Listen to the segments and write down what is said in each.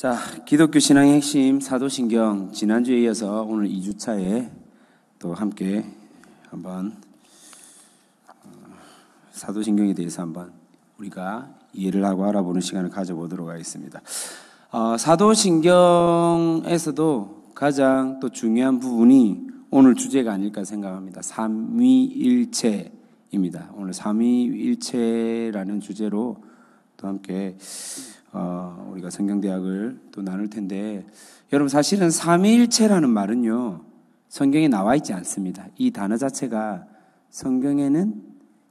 자, 기독교 신앙의 핵심 사도신경 지난주에 이어서 오늘 2주차에 또 함께 한번 사도신경에 대해서 한번 우리가 이해를 하고 알아보는 시간을 가져보도록 하겠습니다. 사도신경에서도 가장 또 중요한 부분이 오늘 주제가 아닐까 생각합니다. 삼위일체입니다. 오늘 삼위일체라는 주제로 또 함께 우리가 성경대학을 또 나눌 텐데, 여러분 사실은 삼위일체라는 말은요 성경에 나와 있지 않습니다. 이 단어 자체가 성경에는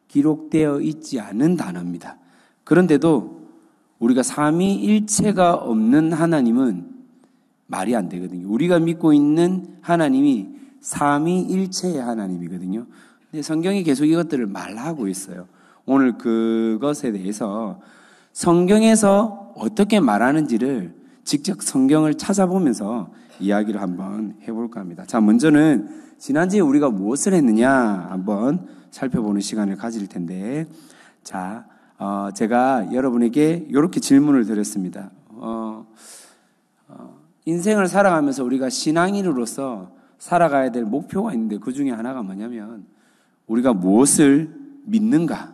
기록되어 있지 않은 단어입니다. 그런데도 우리가 삼위일체가 없는 하나님은 말이 안 되거든요. 우리가 믿고 있는 하나님이 삼위일체의 하나님이거든요. 근데 성경이 계속 이것들을 말하고 있어요. 오늘 그것에 대해서 성경에서 어떻게 말하는지를 직접 성경을 찾아보면서 이야기를 한번 해볼까 합니다. 자, 먼저는 지난주에 우리가 무엇을 했느냐 한번 살펴보는 시간을 가질 텐데, 자, 제가 여러분에게 이렇게 질문을 드렸습니다. 인생을 살아가면서 우리가 신앙인으로서 살아가야 될 목표가 있는데 그 중에 하나가 뭐냐면 우리가 무엇을 믿는가,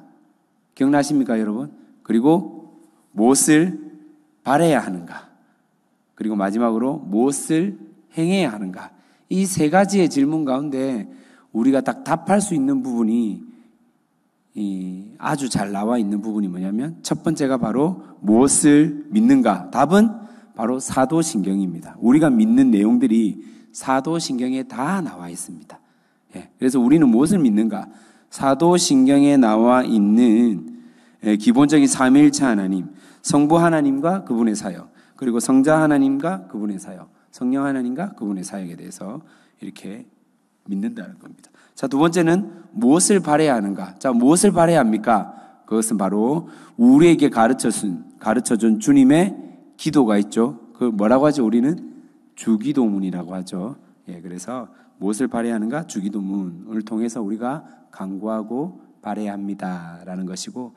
기억나십니까 여러분? 그리고 무엇을 바라야 하는가, 그리고 마지막으로 무엇을 행해야 하는가, 이 세 가지의 질문 가운데 우리가 딱 답할 수 있는 부분이 아주 잘 나와 있는 부분이 뭐냐면 첫 번째가 바로 무엇을 믿는가. 답은 바로 사도신경입니다. 우리가 믿는 내용들이 사도신경에 다 나와 있습니다. 그래서 우리는 무엇을 믿는가? 사도신경에 나와 있는 기본적인 삼위일체 하나님, 성부 하나님과 그분의 사역, 그리고 성자 하나님과 그분의 사역, 성령 하나님과 그분의 사역에 대해서 이렇게 믿는다는 겁니다. 자, 두 번째는 무엇을 바라야 하는가? 자, 무엇을 바라야 합니까? 그것은 바로 우리에게 가르쳐준 주님의 기도가 있죠. 그 뭐라고 하죠? 우리는 주기도문이라고 하죠. 그래서 무엇을 바라야 하는가? 주기도문을 통해서 우리가 간구하고 바라야 합니다라는 것이고,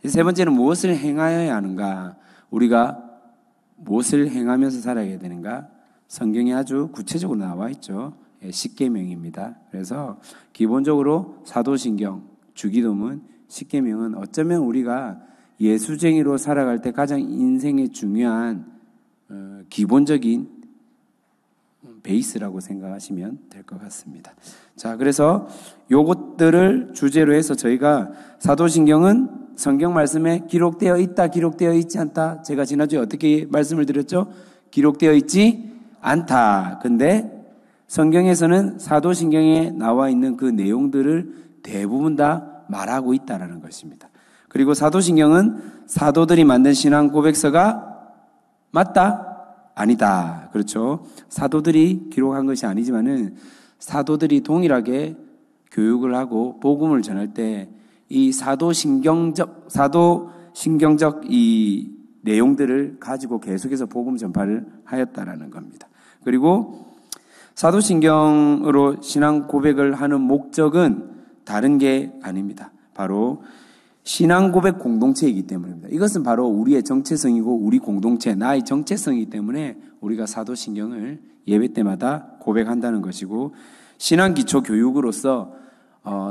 세 번째는 무엇을 행하여야 하는가? 우리가 무엇을 행하면서 살아야 되는가? 성경에 아주 구체적으로 나와 있죠. 십계명입니다. 그래서 기본적으로 사도신경, 주기도문, 십계명은 어쩌면 우리가 예수쟁이로 살아갈 때 가장 인생의 중요한 기본적인 베이스라고 생각하시면 될 것 같습니다. 자, 그래서 요것들을 주제로 해서 저희가 사도신경은 성경 말씀에 기록되어 있다, 기록되어 있지 않다. 제가 지난주에 어떻게 말씀을 드렸죠? 기록되어 있지 않다. 근데 성경에서는 사도신경에 나와 있는 그 내용들을 대부분 다 말하고 있다라는 것입니다. 그리고 사도신경은 사도들이 만든 신앙 고백서가 맞다? 아니다. 그렇죠. 사도들이 기록한 것이 아니지만은 사도들이 동일하게 교육을 하고 복음을 전할 때 이 사도신경적 이 내용들을 가지고 계속해서 복음 전파를 하였다라는 겁니다. 그리고 사도신경으로 신앙 고백을 하는 목적은 다른 게 아닙니다. 바로 신앙 고백 공동체이기 때문입니다. 이것은 바로 우리의 정체성이고 우리 공동체, 나의 정체성이기 때문에 우리가 사도신경을 예배 때마다 고백한다는 것이고, 신앙 기초 교육으로서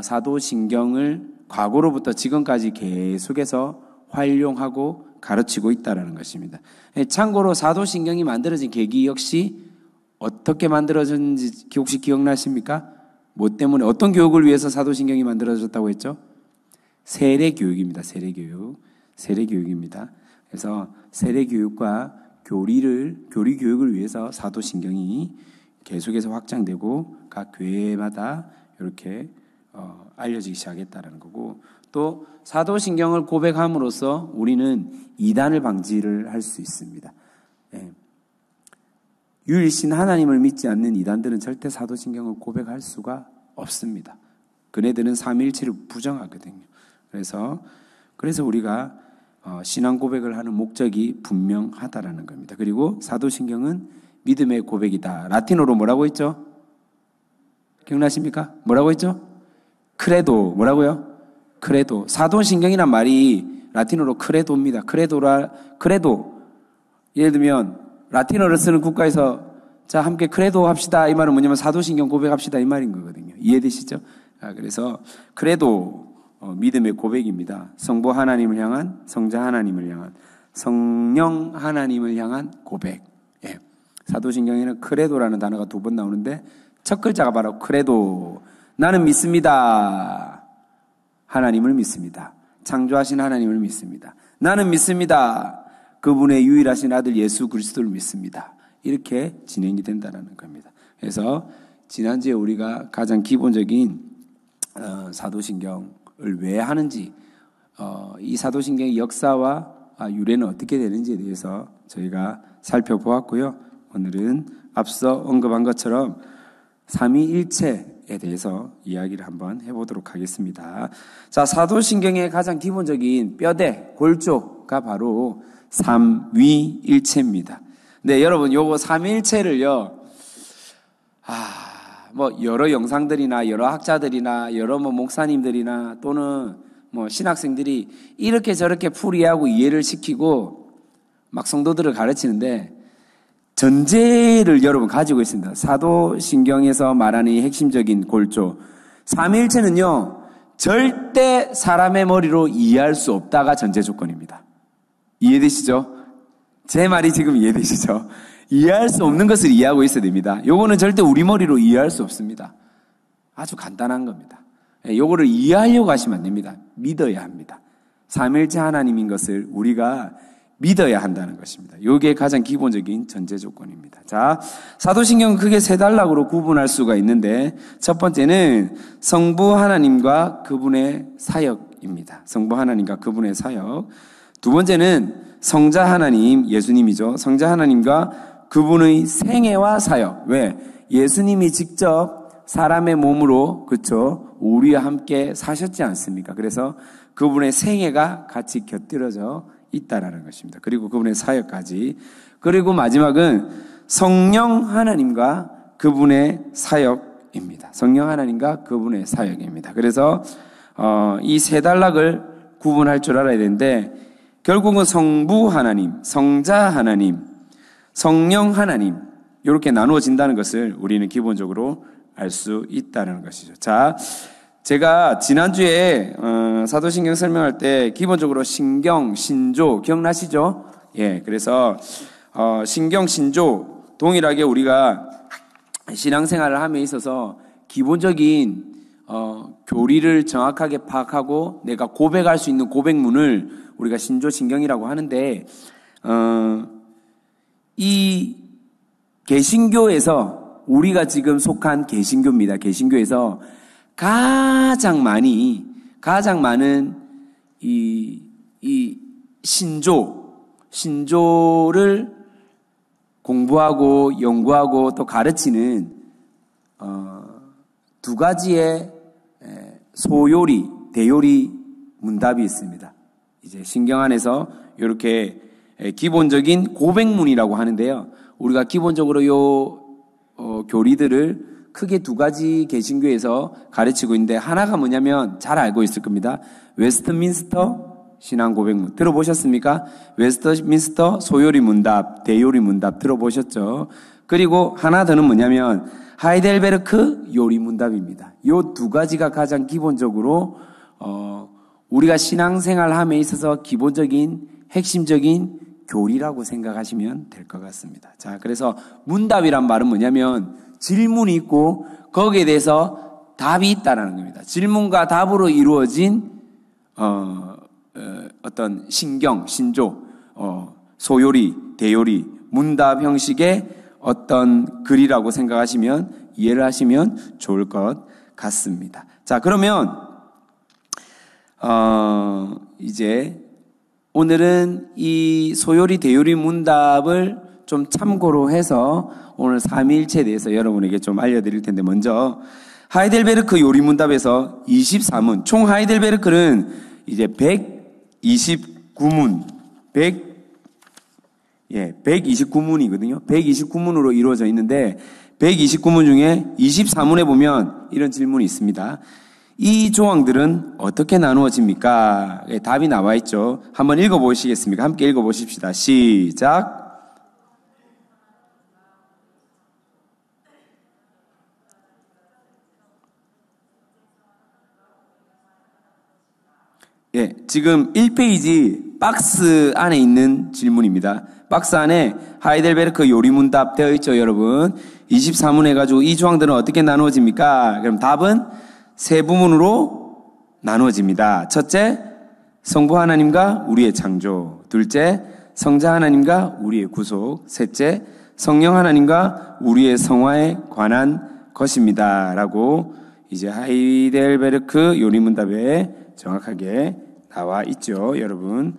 사도신경을 과거로부터 지금까지 계속해서 활용하고 가르치고 있다는 것입니다. 참고로 사도신경이 만들어진 계기 역시 어떻게 만들어졌는지 혹시 기억나십니까? 뭐 때문에, 어떤 교육을 위해서 사도신경이 만들어졌다고 했죠? 세례교육입니다. 세례교육입니다. 그래서 세례교육과 교리 교육을 위해서 사도신경이 계속해서 확장되고 각 교회마다 이렇게 알려지기 시작했다는 거고, 또 사도신경을 고백함으로써 우리는 이단을 방지를 할 수 있습니다. 유일신 하나님을 믿지 않는 이단들은 절대 사도신경을 고백할 수가 없습니다. 그네들은 삼위일체를 부정하거든요. 그래서 우리가 신앙 고백을 하는 목적이 분명하다라는 겁니다. 그리고 사도신경은 믿음의 고백이다. 라틴어로 뭐라고 했죠? 기억나십니까? 뭐라고 했죠? 크레도. 뭐라고요? 크레도. 사도신경이란 말이 라틴어로 크레도입니다. 크레도. 예를 들면 라틴어를 쓰는 국가에서 자, 함께 크레도 합시다. 이 말은 뭐냐면 사도신경 고백합시다. 이 말인 거거든요. 이해되시죠? 그래서 크레도, 믿음의 고백입니다. 성부 하나님을 향한, 성자 하나님을 향한, 성령 하나님을 향한 고백. 예. 사도신경에는 크레도라는 단어가 2번 나오는데 첫 글자가 바로 크레도. 나는 믿습니다. 하나님을 믿습니다. 창조하신 하나님을 믿습니다. 나는 믿습니다. 그분의 유일하신 아들 예수 그리스도를 믿습니다. 이렇게 진행이 된다는 겁니다. 그래서 지난주에 우리가 가장 기본적인 사도신경을 왜 하는지, 이 사도신경의 역사와 유래는 어떻게 되는지에 대해서 저희가 살펴보았고요. 오늘은 앞서 언급한 것처럼 삼위일체에 대해서 이야기를 한번 해보도록 하겠습니다. 자, 사도신경의 가장 기본적인 뼈대, 골조가 바로 삼위일체입니다. 네, 여러분, 요거 삼위일체를요, 여러 영상들이나 여러 학자들이나 여러 목사님들이나 또는 신학생들이 이렇게 저렇게 풀이하고 이해를 시키고 막 성도들을 가르치는데 전제를 여러분 가지고 있습니다. 사도신경에서 말하는 이 핵심적인 골조. 삼위일체는요, 절대 사람의 머리로 이해할 수 없다가 전제 조건입니다. 이해되시죠? 제 말이 지금 이해되시죠? 이해할 수 없는 것을 이해하고 있어야 됩니다. 요거는 절대 우리 머리로 이해할 수 없습니다. 아주 간단한 겁니다. 요거를 이해하려고 하시면 안 됩니다. 믿어야 합니다. 삼위일체 하나님인 것을 우리가 믿어야 한다는 것입니다. 요게 가장 기본적인 전제 조건입니다. 자, 사도신경은 크게 3단락으로 구분할 수가 있는데 첫 번째는 성부 하나님과 그분의 사역입니다. 성부 하나님과 그분의 사역. 두 번째는 성자 하나님, 예수님이죠. 성자 하나님과 그분의 생애와 사역. 왜? 예수님이 직접 사람의 몸으로, 그쵸? 우리와 함께 사셨지 않습니까? 그래서 그분의 생애가 같이 곁들여져 있다라는 것입니다. 그리고 그분의 사역까지. 그리고 마지막은 성령 하나님과 그분의 사역입니다. 성령 하나님과 그분의 사역입니다. 그래서 이 3단락을 구분할 줄 알아야 되는데 결국은 성부 하나님, 성자 하나님, 성령 하나님 이렇게 나누어진다는 것을 우리는 기본적으로 알 수 있다는 것이죠. 자, 제가 지난주에 사도신경 설명할 때 기본적으로 신경, 신조 기억나시죠? 예, 그래서 신경, 신조 동일하게 우리가 신앙생활을 함에 있어서 기본적인 교리를 정확하게 파악하고 내가 고백할 수 있는 고백문을 우리가 신조, 신경이라고 하는데 이 개신교에서 우리가 지금 속한 개신교입니다. 개신교에서 가장 많은 이 신조를 공부하고 연구하고 또 가르치는 2가지의 소요리, 대요리 문답이 있습니다. 이제 신경 안에서 이렇게 기본적인 고백문이라고 하는데요. 우리가 기본적으로 요 교리들을 크게 2가지 개신교에서 가르치고 있는데 하나가 뭐냐면 잘 알고 있을 겁니다. 웨스트민스터 신앙 고백문 들어보셨습니까? 웨스트민스터 소요리 문답, 대요리 문답 들어보셨죠? 그리고 하나 더는 뭐냐면 하이델베르크 요리 문답입니다. 요 2가지가 가장 기본적으로 우리가 신앙생활함에 있어서 기본적인 핵심적인 교리라고 생각하시면 될 것 같습니다. 자, 그래서 문답이란 말은 뭐냐면 질문이 있고 거기에 대해서 답이 있다라는 겁니다. 질문과 답으로 이루어진 어떤 신경, 신조, 소요리, 대요리, 문답 형식의 어떤 글이라고 생각하시면 이해를 하시면 좋을 것 같습니다. 자, 그러면 이제 오늘은 이 소요리, 대요리 문답을 좀 참고로 해서 오늘 삼위일체에 대해서 여러분에게 좀 알려드릴 텐데 먼저 하이델베르크 요리 문답에서 24문, 총 하이델베르크는 이제 129문, 129문이거든요. 129문으로 이루어져 있는데 129문 중에 24문에 보면 이런 질문이 있습니다. 이 조항들은 어떻게 나누어집니까? 답이 나와 있죠. 한번 읽어보시겠습니까? 함께 읽어보십시다. 시작. 예, 지금 1페이지 박스 안에 있는 질문입니다. 박스 안에 하이델베르크 요리문답 되어 있죠, 여러분. 24문 해가지고 이 조항들은 어떻게 나누어집니까? 그럼 답은 세 부문으로 나누어집니다. 첫째, 성부 하나님과 우리의 창조. 둘째, 성자 하나님과 우리의 구속. 셋째, 성령 하나님과 우리의 성화에 관한 것입니다. 라고 이제 하이델베르크 요리문답에 정확하게 나와 있죠, 여러분.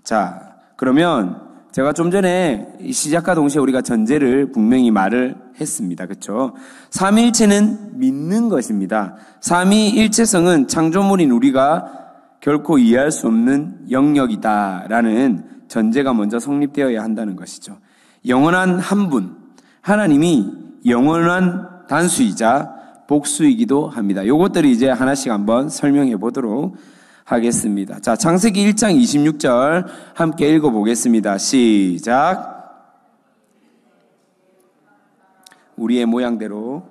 자, 그러면 제가 좀 전에 시작과 동시에 우리가 전제를 분명히 말을 했습니다. 그렇죠? 삼위일체는 믿는 것입니다. 삼위일체성은 창조물인 우리가 결코 이해할 수 없는 영역이다라는 전제가 먼저 성립되어야 한다는 것이죠. 영원한 한 분, 하나님이 영원한 단수이자 복수이기도 합니다. 요것들을 이제 하나씩 한번 설명해 보도록 하겠습니다. 자, 창세기 1장 26절 함께 읽어보겠습니다. 시작. 우리의 모양대로,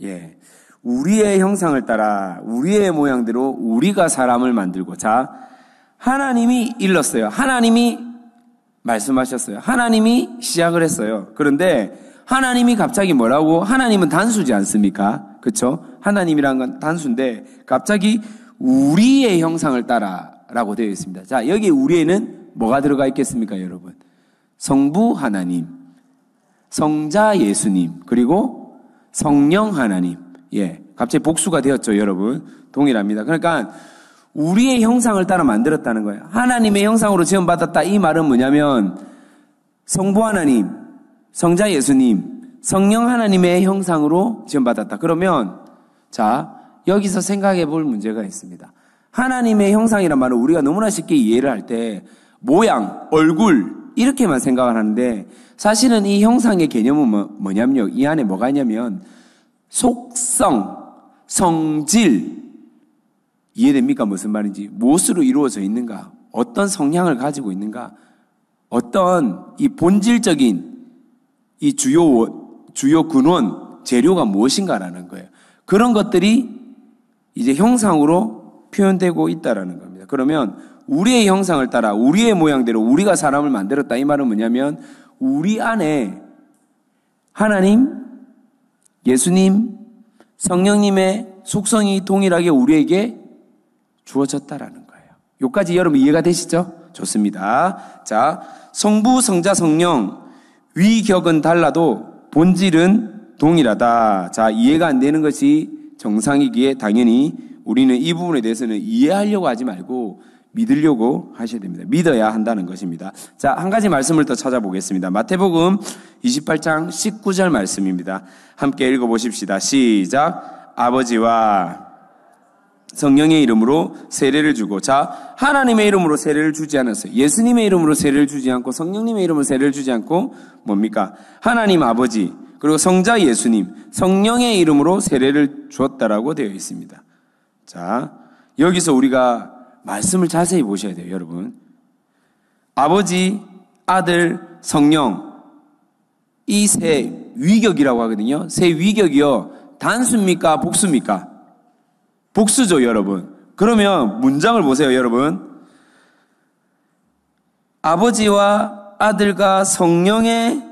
예, 우리의 형상을 따라 우리의 모양대로 우리가 사람을 만들고. 자, 하나님이 일렀어요. 하나님이 말씀하셨어요. 하나님이 시작을 했어요. 그런데 하나님이 갑자기 뭐라고? 하나님은 단수지 않습니까? 그렇죠? 하나님이란 건 단수인데 갑자기 우리의 형상을 따라라고 되어 있습니다. 자, 여기 우리에는 뭐가 들어가 있겠습니까, 여러분? 성부 하나님, 성자 예수님, 그리고 성령 하나님. 예, 갑자기 복수가 되었죠, 여러분. 동일합니다. 그러니까 우리의 형상을 따라 만들었다는 거예요. 하나님의 형상으로 지음받았다. 이 말은 뭐냐면 성부 하나님, 성자 예수님, 성령 하나님의 형상으로 지음받았다. 그러면 자, 여기서 생각해 볼 문제가 있습니다. 하나님의 형상이란 말은 우리가 너무나 쉽게 이해를 할 때 모양, 얼굴 이렇게만 생각을 하는데 사실은 이 형상의 개념은 뭐냐면요. 이 안에 뭐가 있냐면 속성, 성질, 이해됩니까? 무슨 말인지. 무엇으로 이루어져 있는가? 어떤 성향을 가지고 있는가? 어떤 이 본질적인 이 주요 근원, 재료가 무엇인가라는 거예요. 그런 것들이 이제 형상으로 표현되고 있다라는 겁니다. 그러면 우리의 형상을 따라 우리의 모양대로 우리가 사람을 만들었다. 이 말은 뭐냐면 우리 안에 하나님, 예수님, 성령님의 속성이 동일하게 우리에게 주어졌다라는 거예요. 여기까지 여러분 이해가 되시죠? 좋습니다. 자, 성부, 성자, 성령 위격은 달라도 본질은 동일하다. 자, 이해가 안 되는 것이 정상이기에 당연히 우리는 이 부분에 대해서는 이해하려고 하지 말고 믿으려고 하셔야 됩니다. 믿어야 한다는 것입니다. 자, 한 가지 말씀을 더 찾아보겠습니다. 마태복음 28장 19절 말씀입니다. 함께 읽어보십시다. 시작. 아버지와 성령의 이름으로 세례를 주고. 자, 하나님의 이름으로 세례를 주지 않았어요. 예수님의 이름으로 세례를 주지 않고 성령님의 이름으로 세례를 주지 않고 뭡니까? 하나님 아버지 그리고 성자 예수님 성령의 이름으로 세례를 주었다라고 되어 있습니다. 자, 여기서 우리가 말씀을 자세히 보셔야 돼요, 여러분. 아버지, 아들, 성령 이 세 위격이라고 하거든요. 세 위격이요. 단수입니까? 복수입니까? 복수죠, 여러분. 그러면 문장을 보세요, 여러분. 아버지와 아들과 성령의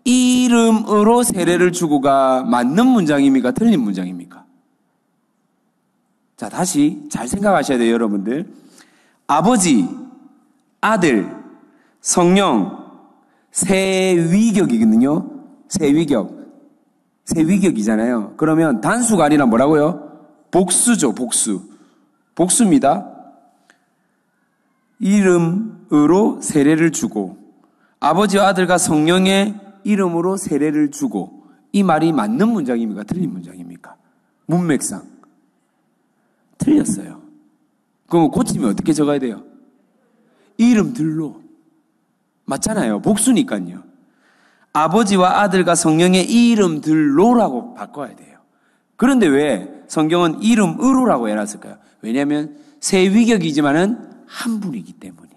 이름으로 세례를 주고가 맞는 문장입니까? 틀린 문장입니까? 자, 다시 잘 생각하셔야 돼요, 여러분들. 아버지, 아들, 성령, 세 위격이거든요. 세 위격. 세 위격이잖아요. 그러면 단수가 아니라 뭐라고요? 복수죠, 복수. 복수입니다. 이름으로 세례를 주고 아버지와 아들과 성령의 이름으로 세례를 주고 이 말이 맞는 문장입니까? 틀린 문장입니까? 문맥상 틀렸어요. 그럼 고치면 어떻게 적어야 돼요? 이름들로. 맞잖아요. 복수니까요. 아버지와 아들과 성령의 이름들로라고 바꿔야 돼요. 그런데 왜 성경은 이름으로라고 해놨을까요? 왜냐하면 세 위격이지만은 한 분이기 때문이에요.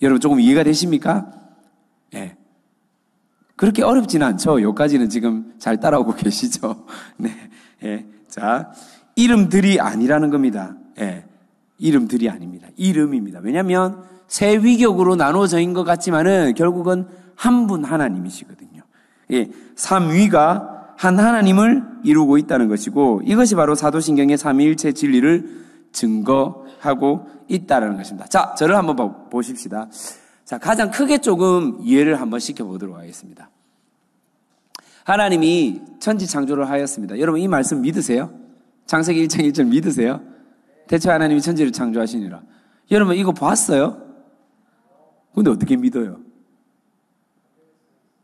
여러분 조금 이해가 되십니까? 네. 그렇게 어렵지는 않죠. 여기까지는 지금 잘 따라오고 계시죠? 네. 네. 자, 이름들이 아니라는 겁니다. 예, 이름들이 아닙니다. 이름입니다. 왜냐하면 세 위격으로 나눠져인 것 같지만은 결국은 한 분 하나님이시거든요. 예, 삼위가 한 하나님을 이루고 있다는 것이고 이것이 바로 사도신경의 삼위일체 진리를 증거하고 있다는 것입니다. 자, 저를 한번 보십시다. 자, 가장 크게 조금 이해를 한번 시켜보도록 하겠습니다. 하나님이 천지 창조를 하였습니다. 여러분 이 말씀 믿으세요? 창세기 1장 1절 믿으세요? 대체 하나님이 천지를 창조하시니라. 여러분 이거 봤어요? 근데 어떻게 믿어요?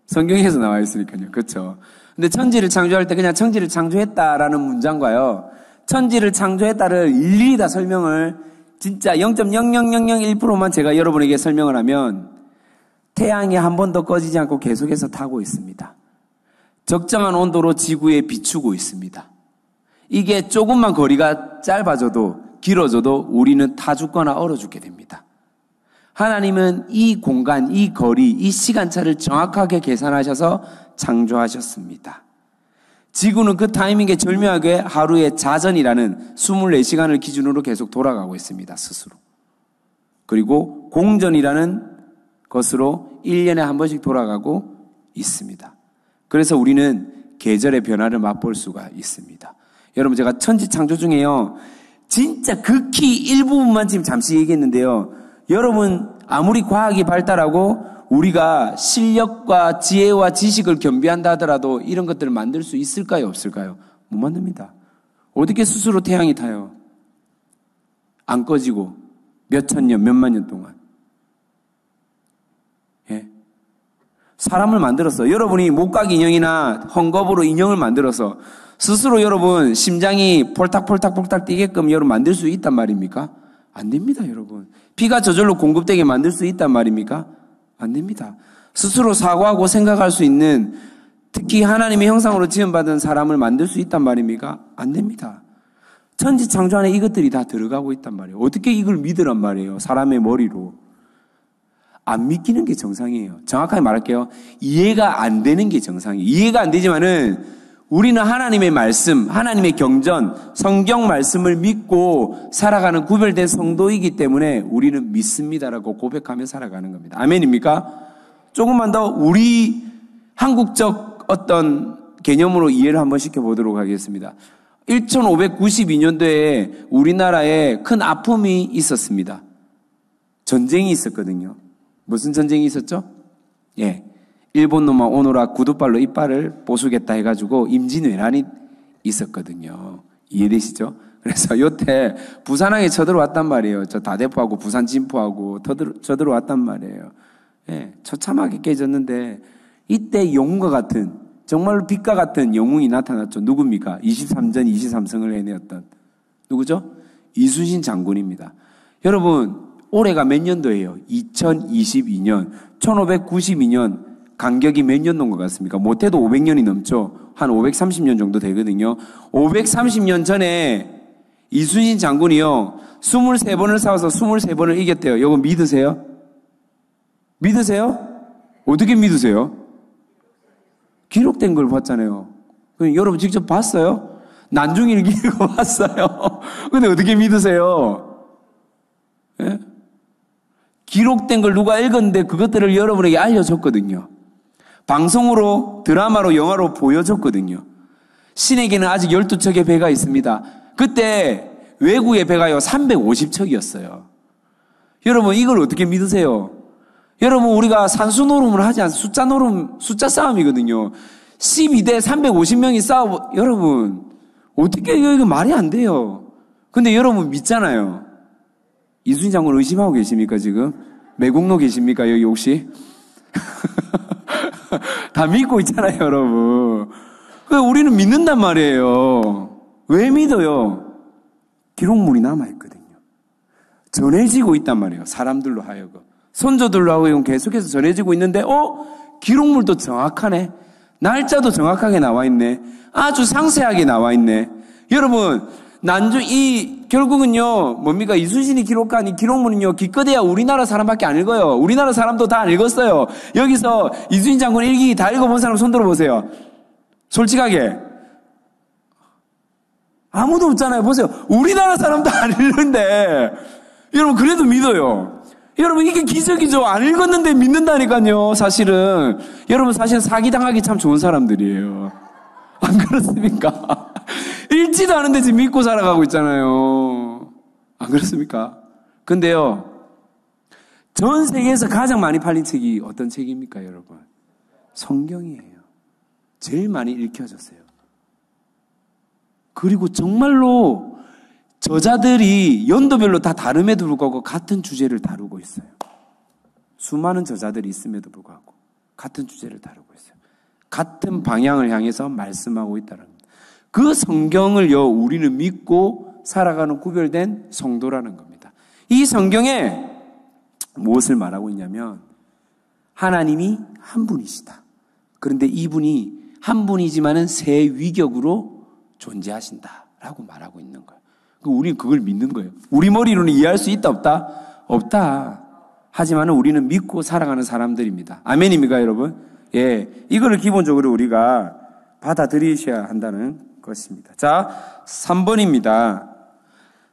성경에서 나와 있으니까요. 그렇죠? 근데 천지를 창조할 때 그냥 천지를 창조했다라는 문장과요. 천지를 창조했다를 일일이 다 설명을 진짜 0.00001%만 제가 여러분에게 설명을 하면 태양이 한 번도 꺼지지 않고 계속해서 타고 있습니다. 적정한 온도로 지구에 비추고 있습니다. 이게 조금만 거리가 짧아져도 길어져도 우리는 타 죽거나 얼어 죽게 됩니다. 하나님은 이 공간, 이 거리, 이 시간차를 정확하게 계산하셔서 창조하셨습니다. 지구는 그 타이밍에 절묘하게 하루의 자전이라는 24시간을 기준으로 계속 돌아가고 있습니다. 스스로. 그리고 공전이라는 것으로 1년에 한 번씩 돌아가고 있습니다. 그래서 우리는 계절의 변화를 맛볼 수가 있습니다. 여러분 제가 천지 창조 중에요. 진짜 극히 일부분만 지금 잠시 얘기했는데요. 여러분 아무리 과학이 발달하고 우리가 실력과 지혜와 지식을 겸비한다 하더라도 이런 것들을 만들 수 있을까요? 없을까요? 못 만듭니다. 어떻게 스스로 태양이 타요? 안 꺼지고 몇천 년, 몇만 년 동안. 예? 사람을 만들어서 여러분이 목각 인형이나 헝겊으로 인형을 만들어서 스스로 여러분 심장이 폴딱폴딱 뛰게끔 여러분 만들 수 있단 말입니까? 안 됩니다, 여러분. 피가 저절로 공급되게 만들 수 있단 말입니까? 안 됩니다. 스스로 사고하고 생각할 수 있는 특히 하나님의 형상으로 지음받은 사람을 만들 수 있단 말입니까? 안 됩니다. 천지 창조 안에 이것들이 다 들어가고 있단 말이에요. 어떻게 이걸 믿으란 말이에요? 사람의 머리로. 안 믿기는 게 정상이에요. 정확하게 말할게요. 이해가 안 되는 게 정상이에요. 이해가 안 되지만은 우리는 하나님의 말씀, 하나님의 경전, 성경 말씀을 믿고 살아가는 구별된 성도이기 때문에 우리는 믿습니다라고 고백하며 살아가는 겁니다. 아멘입니까? 조금만 더 우리 한국적 어떤 개념으로 이해를 한번 시켜보도록 하겠습니다. 1592년도에 우리나라에 큰 아픔이 있었습니다. 전쟁이 있었거든요. 무슨 전쟁이 있었죠? 예. 일본 놈아 오노라 구두발로 이빨을 보수겠다 해가지고 임진왜란이 있었거든요. 이해되시죠? 그래서 요때 부산항에 쳐들어왔단 말이에요. 저 다대포하고 부산 진포하고 쳐들어왔단 말이에요. 예, 처참하게 깨졌는데 이때 영웅과 같은 정말로 빛과 같은 영웅이 나타났죠. 누굽니까? 23전 23승을 해내었던 누구죠? 이순신 장군입니다. 여러분 올해가 몇 년도예요? 2022년 1592년 간격이 몇 년 된 것 같습니까? 못해도 500년이 넘죠. 한 530년 정도 되거든요. 530년 전에 이순신 장군이요. 23번을 싸워서 23번을 이겼대요. 이거 믿으세요? 믿으세요? 어떻게 믿으세요? 기록된 걸 봤잖아요. 여러분 직접 봤어요? 난중일기 읽어 봤어요. 근데 어떻게 믿으세요? 예? 기록된 걸 누가 읽었는데 그것들을 여러분에게 알려줬거든요. 방송으로, 드라마로, 영화로 보여줬거든요. 신에게는 아직 12척의 배가 있습니다. 그때 외구의 배가요 350척이었어요. 여러분 이걸 어떻게 믿으세요? 여러분 우리가 산수 노름을 하지 않습니다. 숫자 노름, 숫자 싸움이거든요. 12대 350명이 싸워. 여러분 어떻게 이거 말이 안 돼요. 근데 여러분 믿잖아요. 이순신 장군 의심하고 계십니까 지금? 매국노 계십니까 여기 혹시? 다 믿고 있잖아요 여러분. 우리는 믿는단 말이에요. 왜 믿어요? 기록물이 남아있거든요. 전해지고 있단 말이에요. 사람들로 하여금. 선조들로 하여금 계속해서 전해지고 있는데 기록물도 정확하네. 날짜도 정확하게 나와있네. 아주 상세하게 나와있네. 여러분 결국은요, 뭡니까? 이순신이 기록한 이 기록물은요, 기껏해야 우리나라 사람밖에 안 읽어요. 우리나라 사람도 다 안 읽었어요. 여기서 이순신 장군 일기 다 읽어본 사람 손 들어보세요. 솔직하게. 아무도 없잖아요. 보세요. 우리나라 사람도 안 읽는데 여러분 그래도 믿어요. 여러분 이게 기적이죠. 안 읽었는데 믿는다니까요. 사실은 여러분 사실 사기당하기 참 좋은 사람들이에요. 안 그렇습니까? 읽지도 않은데 지금 믿고 살아가고 있잖아요. 안 그렇습니까? 근데요, 전 세계에서 가장 많이 팔린 책이 어떤 책입니까, 여러분? 성경이에요. 제일 많이 읽혀졌어요. 그리고 정말로 저자들이 연도별로 다 다름에도 불구하고 같은 주제를 다루고 있어요. 수많은 저자들이 있음에도 불구하고 같은 주제를 다루고 있어요. 같은 방향을 향해서 말씀하고 있다는 겁니다. 그 성경을요, 우리는 믿고 살아가는 구별된 성도라는 겁니다. 이 성경에 무엇을 말하고 있냐면 하나님이 한 분이시다. 그런데 이분이 한 분이지만은 세 위격으로 존재하신다라고 말하고 있는 거예요. 우리는 그걸 믿는 거예요. 우리 머리로는 이해할 수 있다 없다? 없다. 하지만 우리는 믿고 살아가는 사람들입니다. 아멘입니까, 여러분? 예, 이거를 기본적으로 우리가 받아들이셔야 한다는 것입니다. 자, 3번입니다.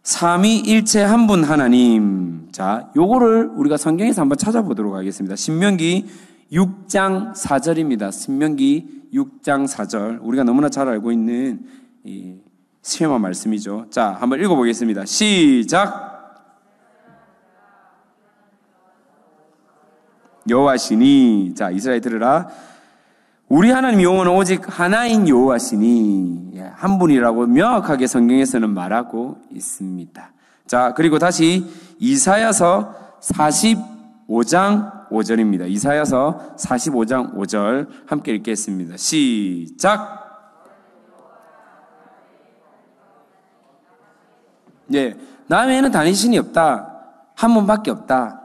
삼위일체 한 분 하나님. 자, 요거를 우리가 성경에서 한번 찾아보도록 하겠습니다. 신명기 6장 4절입니다. 신명기 6장 4절. 우리가 너무나 잘 알고 있는 이 시험한 말씀이죠. 자, 한번 읽어보겠습니다. 시작. 여호와시니. 자, 이스라엘 들으라. 우리 하나님 여호와는 오직 하나인 여호와시니. 한 분이라고 명확하게 성경에서는 말하고 있습니다. 자, 그리고 다시 이사야서 45장 5절입니다. 이사야서 45장 5절 함께 읽겠습니다. 시작. 예, 나 외에는 다른 신이 없다. 한 분밖에 없다.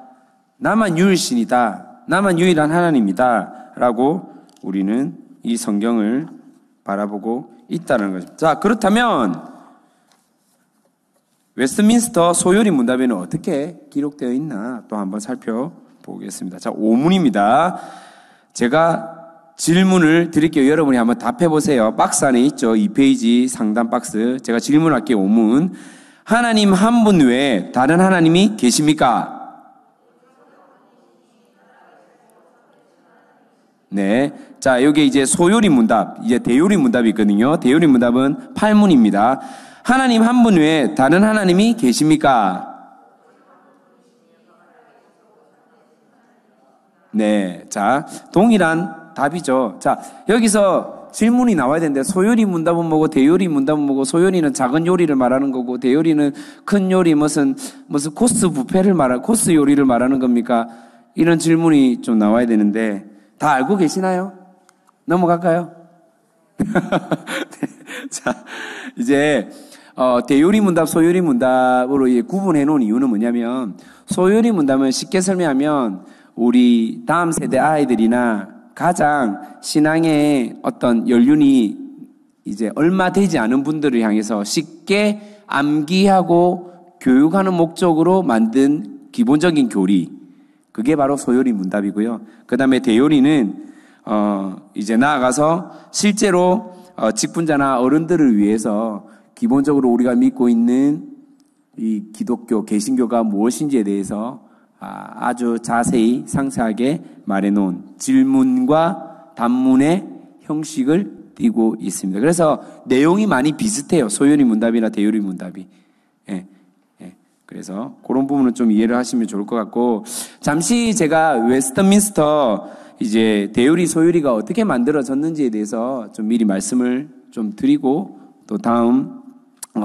나만 유일신이다. 나만 유일한 하나님이다. 라고 우리는 이 성경을 바라보고 있다는 것입니다. 자, 그렇다면 웨스트민스터 소요리 문답에는 어떻게 기록되어 있나 또 한번 살펴보겠습니다. 자, 5문입니다. 제가 질문을 드릴게요. 여러분이 한번 답해 보세요. 박스 안에 있죠. 2페이지 상단 박스. 제가 질문할게요. 5문. 하나님 한 분 외에 다른 하나님이 계십니까? 네. 자, 여기 이제 소요리 문답, 이제 대요리 문답이 있거든요. 대요리 문답은 8문입니다. 하나님 한 분 외에 다른 하나님이 계십니까? 네. 자, 동일한 답이죠. 자, 여기서 질문이 나와야 되는데 소요리 문답은 뭐고 대요리 문답은 뭐고 소요리는 작은 요리를 말하는 거고 대요리는 큰 요리 무슨 코스 뷔페를 코스 요리를 말하는 겁니까? 이런 질문이 좀 나와야 되는데 다 알고 계시나요? 넘어갈까요? 네. 자, 이제 대요리 문답, 소요리 문답으로 구분해 놓은 이유는 뭐냐면 소요리 문답은 쉽게 설명하면 우리 다음 세대 아이들이나 가장 신앙의 어떤 연륜이 이제 얼마 되지 않은 분들을 향해서 쉽게 암기하고 교육하는 목적으로 만든 기본적인 교리. 그게 바로 소요리 문답이고요. 그 다음에 대요리는, 이제 나아가서 실제로, 직분자나 어른들을 위해서 기본적으로 우리가 믿고 있는 이 기독교, 개신교가 무엇인지에 대해서 아주 자세히 상세하게 말해놓은 질문과 단문의 형식을 띠고 있습니다. 그래서 내용이 많이 비슷해요. 소요리 문답이나 대요리 문답이. 예, 예. 그래서 그런 부분은 좀 이해를 하시면 좋을 것 같고 잠시 제가 웨스트민스터 이제 대요리 소요리가 어떻게 만들어졌는지에 대해서 좀 미리 말씀을 좀 드리고 또 다음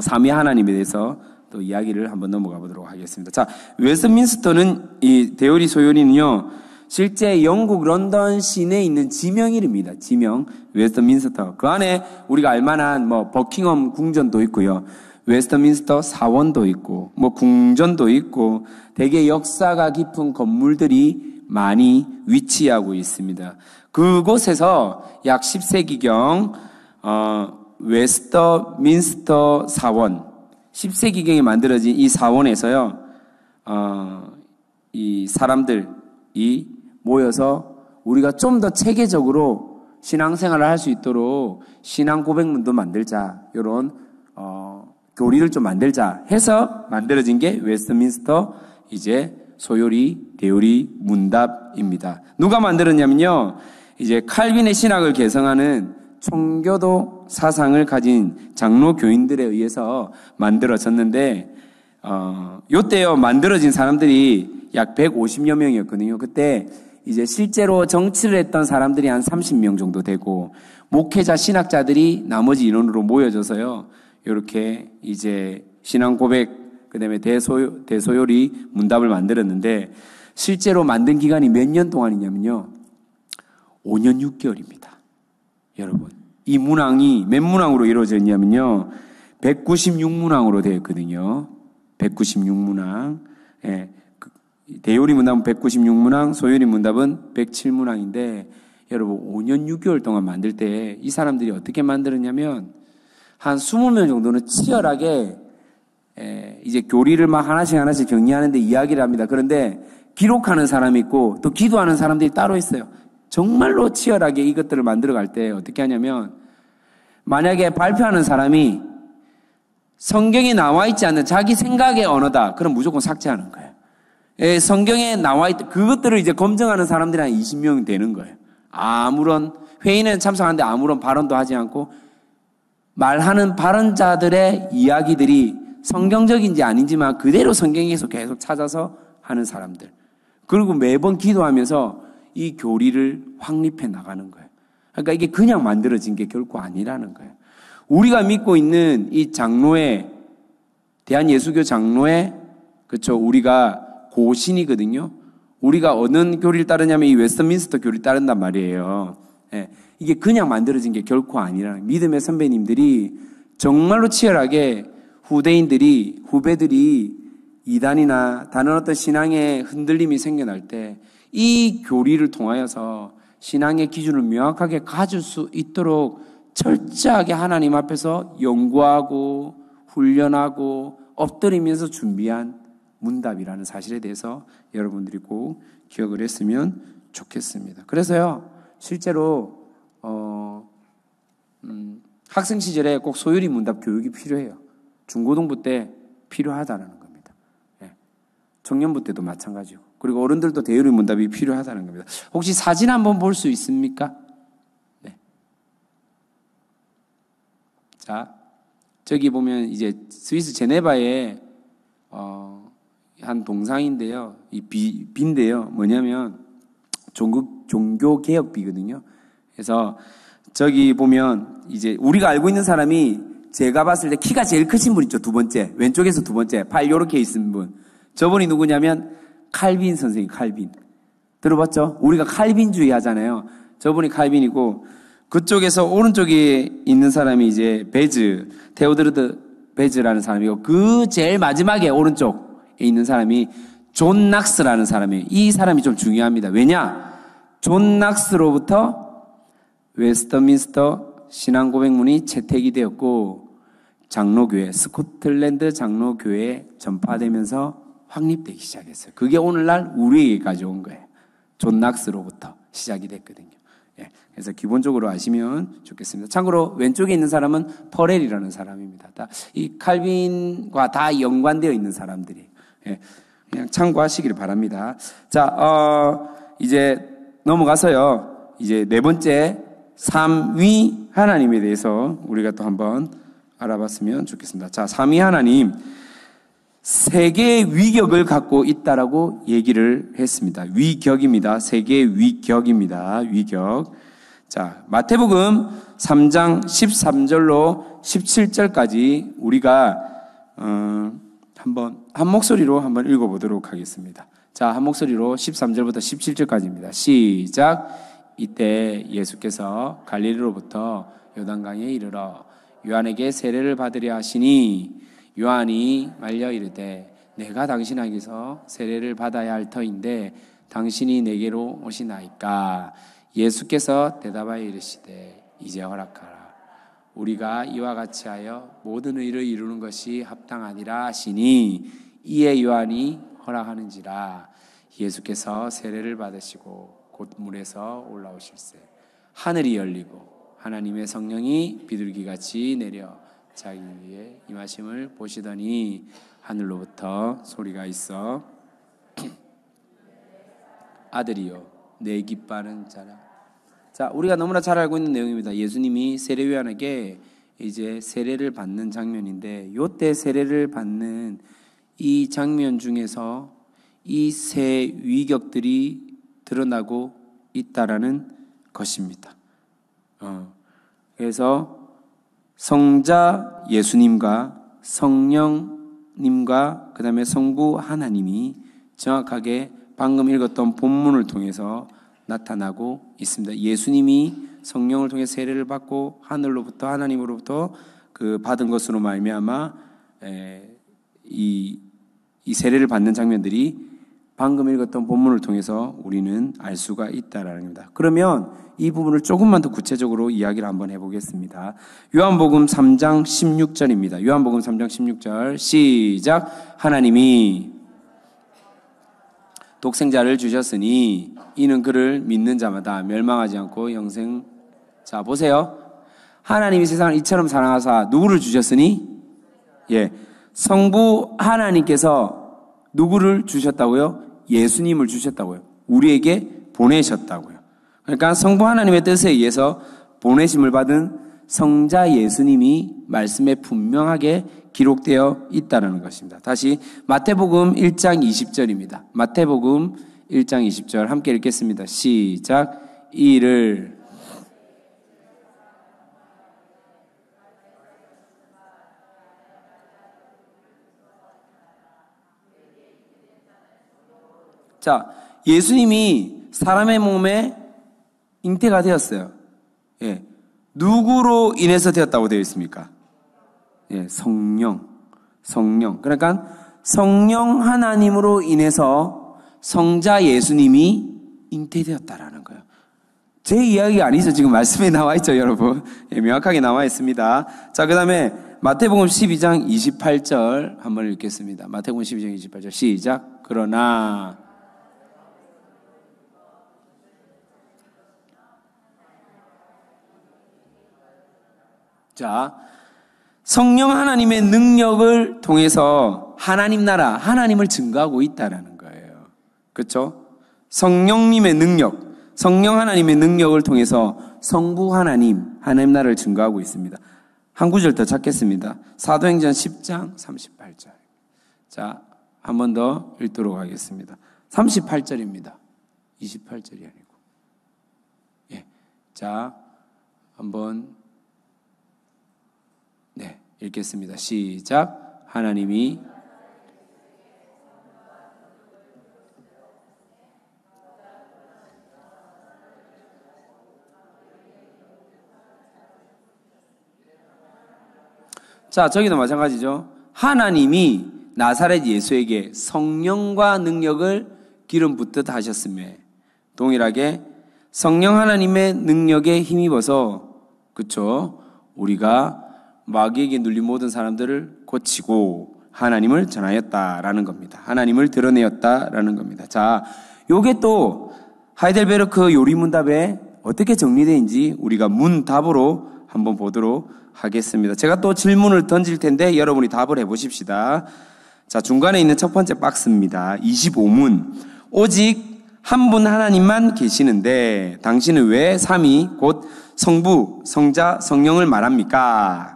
삼위 하나님에 대해서 또 이야기를 한번 넘어가 보도록 하겠습니다. 자, 웨스트민스터는 이 대요리 소요리는요, 실제 영국 런던 시내에 있는 지명 이름입니다. 지명, 웨스트민스터. 그 안에 우리가 알만한 버킹엄 궁전도 있고요. 웨스트민스터 사원도 있고, 궁전도 있고, 되게 역사가 깊은 건물들이 많이 위치하고 있습니다. 그곳에서 약 10세기경, 웨스트민스터 사원, 10세기경에 만들어진 이 사원에서요, 이 사람들이 모여서 우리가 좀 더 체계적으로 신앙생활을 할 수 있도록 신앙 고백문도 만들자. 이런, 교리를 좀 만들자 해서 만들어진 게 웨스트민스터 이제 소요리, 대요리, 문답입니다. 누가 만들었냐면요. 이제 칼빈의 신학을 개성하는 총교도 사상을 가진 장로 교인들에 의해서 만들어졌는데, 요때요, 만들어진 사람들이 약 150여 명이었거든요. 그때 이제 실제로 정치를 했던 사람들이 한 30명 정도 되고, 목회자 신학자들이 나머지 인원으로 모여져서요, 이렇게 이제 신앙 고백, 그 다음에 대소요리 문답을 만들었는데, 실제로 만든 기간이 몇 년 동안이냐면요, 5년 6개월입니다. 여러분, 이 문항이 몇 문항으로 이루어져 있냐면요, 196문항으로 되어 있거든요. 196문항. 예, 대요리 문답은 196문항, 소요리 문답은 107문항인데, 여러분 5년 6개월 동안 만들 때 이 사람들이 어떻게 만들었냐면 한 20명 정도는 치열하게 이제 교리를 막 하나씩 정리하는데 이야기를 합니다. 그런데 기록하는 사람이 있고 또 기도하는 사람들이 따로 있어요. 정말로 치열하게 이것들을 만들어 갈 때 어떻게 하냐면, 만약에 발표하는 사람이 성경에 나와 있지 않는 자기 생각의 언어다, 그럼 무조건 삭제하는 거예요. 성경에 나와 있다, 그것들을 이제 검증하는 사람들이 한 20명 되는 거예요. 아무런 회의는 참석하는데 아무런 발언도 하지 않고 말하는 발언자들의 이야기들이 성경적인지 아닌지만 그대로 성경에서 계속 찾아서 하는 사람들. 그리고 매번 기도하면서 이 교리를 확립해 나가는 거예요. 그러니까 이게 그냥 만들어진 게 결코 아니라는 거예요. 우리가 믿고 있는 이 장로회, 대한예수교 장로회, 그렇죠, 우리가 고신이거든요. 우리가 어느 교리를 따르냐면 이 웨스트민스터 교리를 따른단 말이에요. 예, 이게 그냥 만들어진 게 결코 아니라는, 믿음의 선배님들이 정말로 치열하게 후배들이 이단이나 다른 어떤 신앙의 흔들림이 생겨날 때 이 교리를 통하여서 신앙의 기준을 명확하게 가질 수 있도록 철저하게 하나님 앞에서 연구하고 훈련하고 엎드리면서 준비한 문답이라는 사실에 대해서 여러분들이 꼭 기억을 했으면 좋겠습니다. 그래서요, 실제로 학생 시절에 꼭 소요리 문답 교육이 필요해요. 중고등부 때 필요하다는 겁니다. 예. 청년부 때도 마찬가지고, 그리고 어른들도 대요리 문답이 필요하다는 겁니다. 혹시 사진 한번 볼 수 있습니까? 네. 자, 저기 보면 이제 스위스 제네바에 한 동상인데요. 이 비인데요. 뭐냐면 종교개혁비거든요. 그래서 저기 보면 이제 우리가 알고 있는 사람이, 제가 봤을 때 키가 제일 크신 분 있죠. 두 번째. 왼쪽에서 두 번째. 팔 요렇게 있는 분. 저분이 누구냐면 칼빈 선생님, 칼빈. 들어봤죠? 우리가 칼빈주의 하잖아요. 저분이 칼빈이고, 그쪽에서 오른쪽에 있는 사람이 이제 테오드르드 베즈라는 사람이고, 그 제일 마지막에 오른쪽에 있는 사람이 존 낙스라는 사람이에요. 이 사람이 좀 중요합니다. 왜냐? 존 낙스로부터 웨스트민스터 신앙고백문이 채택이 되었고, 장로교회, 스코틀랜드 장로교회에 전파되면서 확립되기 시작했어요. 그게 오늘날 우리에게까지 온 거예요. 존 낙스로부터 시작이 됐거든요. 예, 그래서 기본적으로 아시면 좋겠습니다. 참고로 왼쪽에 있는 사람은 퍼렐이라는 사람입니다. 이 칼빈과 다 연관되어 있는 사람들이. 예, 그냥 참고하시기를 바랍니다. 자, 이제 넘어가서요, 이제 네 번째 삼위 하나님에 대해서 우리가 또 한번 알아봤으면 좋겠습니다. 자, 삼위 하나님, 세 개의 위격을 갖고 있다라고 얘기를 했습니다. 위격입니다. 세 개의 위격입니다. 위격. 자, 마태복음 3장 13절로 17절까지 우리가 한번 한 목소리로 한번 읽어보도록 하겠습니다. 자, 한 목소리로 13절부터 17절까지입니다. 시작. 이때 예수께서 갈릴리로부터 요단강에 이르러 요한에게 세례를 받으려 하시니, 요한이 말려 이르되 내가 당신에게서 세례를 받아야 할 터인데 당신이 내게로 오시나이까? 예수께서 대답하여 이르시되 이제 허락하라. 우리가 이와 같이 하여 모든 의를 이루는 것이 합당하니라 하시니, 이에 요한이 허락하는지라. 예수께서 세례를 받으시고 곧 물에서 올라오실세 하늘이 열리고 하나님의 성령이 비둘기같이 내려 자기 위에 임하심을 보시더니 하늘로부터 소리가 있어 아들이요 내 기뻐하는 자라. 자, 우리가 너무나 잘 알고 있는 내용입니다. 예수님이 세례요한에게 이제 세례를 받는 장면인데, 요때 세례를 받는 이 장면 중에서 이 세 위격들이 드러나고 있다라는 것입니다. 그래서 성자 예수님과 성령님과 그 다음에 성부 하나님이 정확하게 방금 읽었던 본문을 통해서 나타나고 있습니다. 예수님이 성령을 통해 세례를 받고 하늘로부터 하나님으로부터 그 받은 것으로 말미암아 이 세례를 받는 장면들이 방금 읽었던 본문을 통해서 우리는 알 수가 있다라는 겁니다. 그러면 이 부분을 조금만 더 구체적으로 이야기를 한번 해보겠습니다. 요한복음 3장 16절입니다. 요한복음 3장 16절 시작. 하나님이 독생자를 주셨으니 이는 그를 믿는 자마다 멸망하지 않고 영생. 자, 보세요. 하나님이 세상을 이처럼 사랑하사 누구를 주셨으니? 예, 성부 하나님께서 누구를 주셨다고요? 예수님을 주셨다고요. 우리에게 보내셨다고요. 그러니까 성부 하나님의 뜻에 의해서 보내심을 받은 성자 예수님이 말씀에 분명하게 기록되어 있다는 것입니다. 다시 마태복음 1장 20절입니다. 마태복음 1장 20절 함께 읽겠습니다. 시작. 이를 자, 예수님이 사람의 몸에 잉태가 되었어요. 예. 누구로 인해서 되었다고 되어 있습니까? 예, 성령. 그러니까 성령 하나님으로 인해서 성자 예수님이 잉태되었다라는 거예요. 제 이야기가 아니죠. 지금 말씀에 나와 있죠, 여러분. 예, 명확하게 나와 있습니다. 자, 그 다음에 마태복음 12장 28절 한번 읽겠습니다. 마태복음 12장 28절 시작. 그러나 자, 성령 하나님의 능력을 통해서 하나님 나라, 하나님을 증거하고 있다라는 거예요. 그렇죠? 성령님의 능력, 성령 하나님의 능력을 통해서 성부 하나님, 하나님 나라를 증거하고 있습니다. 한 구절 더 찾겠습니다. 사도행전 10장 38절. 자, 한 번 더 읽도록 하겠습니다. 38절입니다. 28절이 아니고. 예. 자, 한번 읽겠습니다. 시작. 하나님이 자, 저기도 마찬가지죠. 하나님이 나사렛 예수에게 성령과 능력을 기름 붓듯 하셨음에 동일하게 성령 하나님의 능력에 힘입어서 그쵸? 우리가 마귀에게 눌린 모든 사람들을 고치고 하나님을 전하였다라는 겁니다. 하나님을 드러내었다라는 겁니다. 자, 요게 또 하이델베르크 요리문답에 어떻게 정리되는지 우리가 문답으로 한번 보도록 하겠습니다. 제가 또 질문을 던질 텐데 여러분이 답을 해보십시다. 자, 중간에 있는 첫 번째 박스입니다. 25문. 오직 한 분 하나님만 계시는데 당신은 왜 삼위 곧 성부, 성자, 성령을 말합니까?